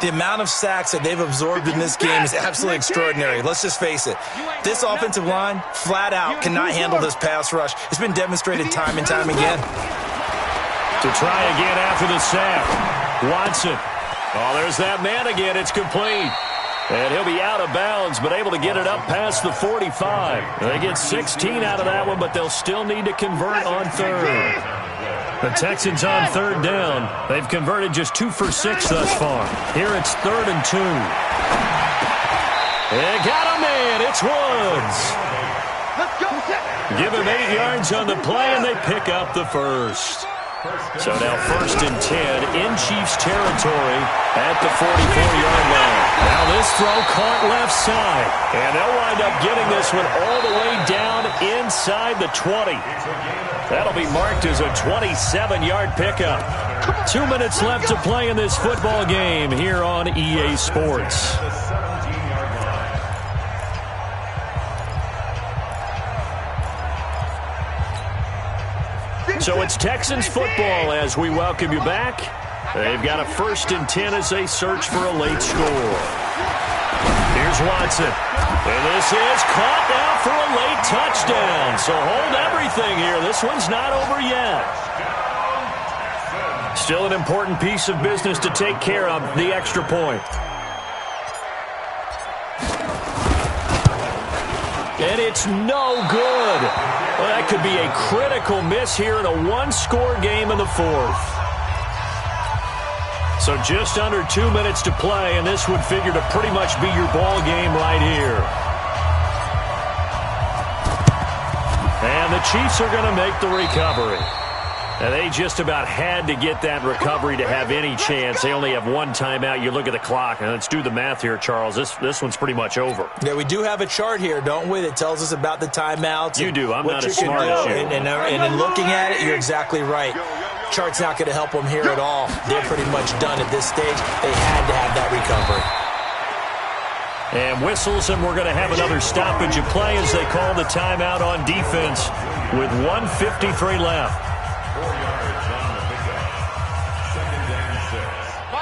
The amount of sacks that they've absorbed in this game is absolutely extraordinary. Let's just face it. This offensive line, flat out, cannot handle this pass rush. It's been demonstrated time and time again. To try again after the sack. Watson. Oh, there's that man again. It's complete. And he'll be out of bounds, but able to get it up past the 45. They get 16 out of that one, but they'll still need to convert on 3rd. The Texans on 3rd down. They've converted just 2 for 6 thus far. Here it's 3rd and 2. They got a man. It's Woods. Give him 8 yards on the play, and they pick up the first. So now 1st and 10 in Chiefs territory at the 44-yard line. Now this throw caught left side. And they'll wind up getting this one all the way down inside the 20. That'll be marked as a 27-yard pickup. 2 minutes left to play in this football game here on EA Sports. So it's Texans football as we welcome you back. They've got a 1st and 10 as they search for a late score. Here's Watson. And this is caught now for a late touchdown. So hold everything here. This one's not over yet. Still an important piece of business to take care of, the extra point. And it's no good. Well, that could be a critical miss here in a one-score game in the 4th. So just under 2 minutes to play, and this would figure to pretty much be your ball game right here. And the Chiefs are going to make the recovery. And they just about had to get that recovery to have any chance. They only have one timeout. You look at the clock, and let's do the math here, Charles. This one's pretty much over. Yeah, we do have a chart here, don't we, that tells us about the timeouts. You do. I'm not as smart as you. And in looking at it, you're exactly right. Chart's not going to help them here at all. They're pretty much done at this stage. They had to have that recovery. And whistles, and we're going to have another stoppage of play as they call the timeout on defense with 1:53 left.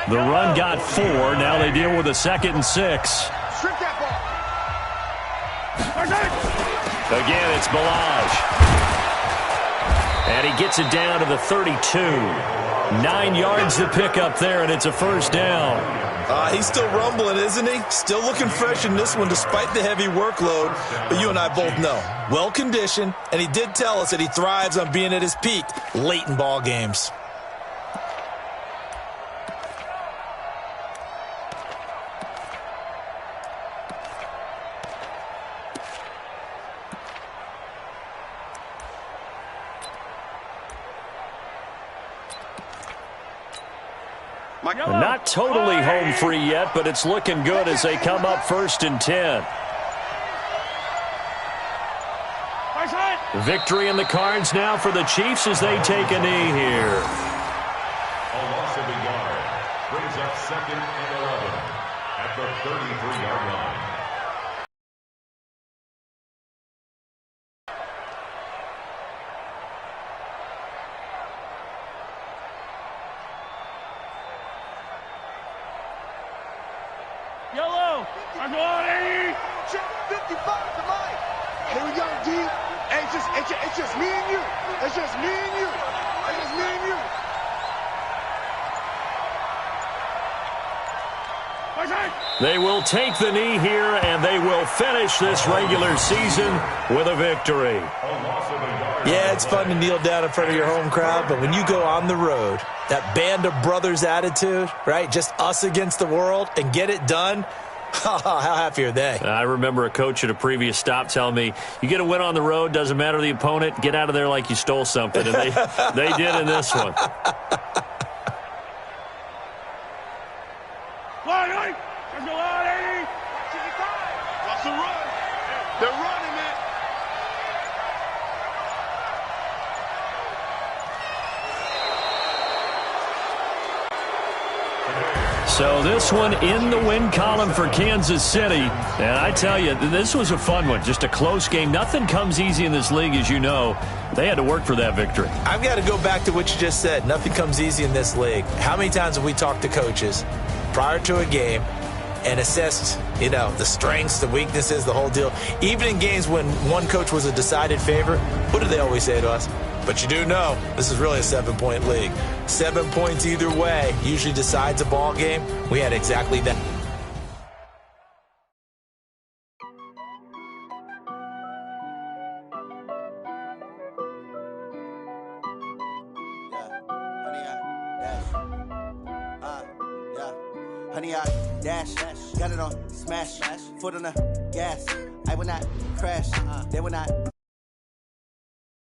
The run got 4. Now they deal with a 2nd and 6. Again, it's Balaj. And he gets it down to the 32. 9 yards to pick up there, and it's a 1st down. He's still rumbling, isn't he? Still looking fresh in this one despite the heavy workload. But you and I both know, well-conditioned, and he did tell us that he thrives on being at his peak late in ball games. Not totally home free yet, but it's looking good as they come up 1st and 10. Victory in the cards now for the Chiefs as they take a knee here. A loss of a yard brings up 2nd and 11 at the 33-yard line. Yellow! I'm going 80! 55 to mine! Here we go, D! Hey, it's just me and you! It's just me and you! It's just me and you! They will take the knee here, and they will finish this regular season with a victory. Yeah, it's fun to kneel down in front of your home crowd, but when you go on the road, that band of brothers attitude, right? Just us against the world and get it done. How happy are they? I remember a coach at a previous stop telling me, you get a win on the road, doesn't matter the opponent, get out of there like you stole something. And they did in this one. That's a run. They're running it. So this one in the win column for Kansas City. And I tell you, this was a fun one. Just a close game. Nothing comes easy in this league, as you know. They had to work for that victory. I've got to go back to what you just said. Nothing comes easy in this league. How many times have we talked to coaches prior to a game and assessed, the strengths, the weaknesses, the whole deal? Even in games when one coach was a decided favorite, what do they always say to us? But you do know this is really a 7-point league. 7 points either way usually decides a ball game. We had exactly that. Honey, I dash, got it on smash, foot on the gas. I will not crash, they will not.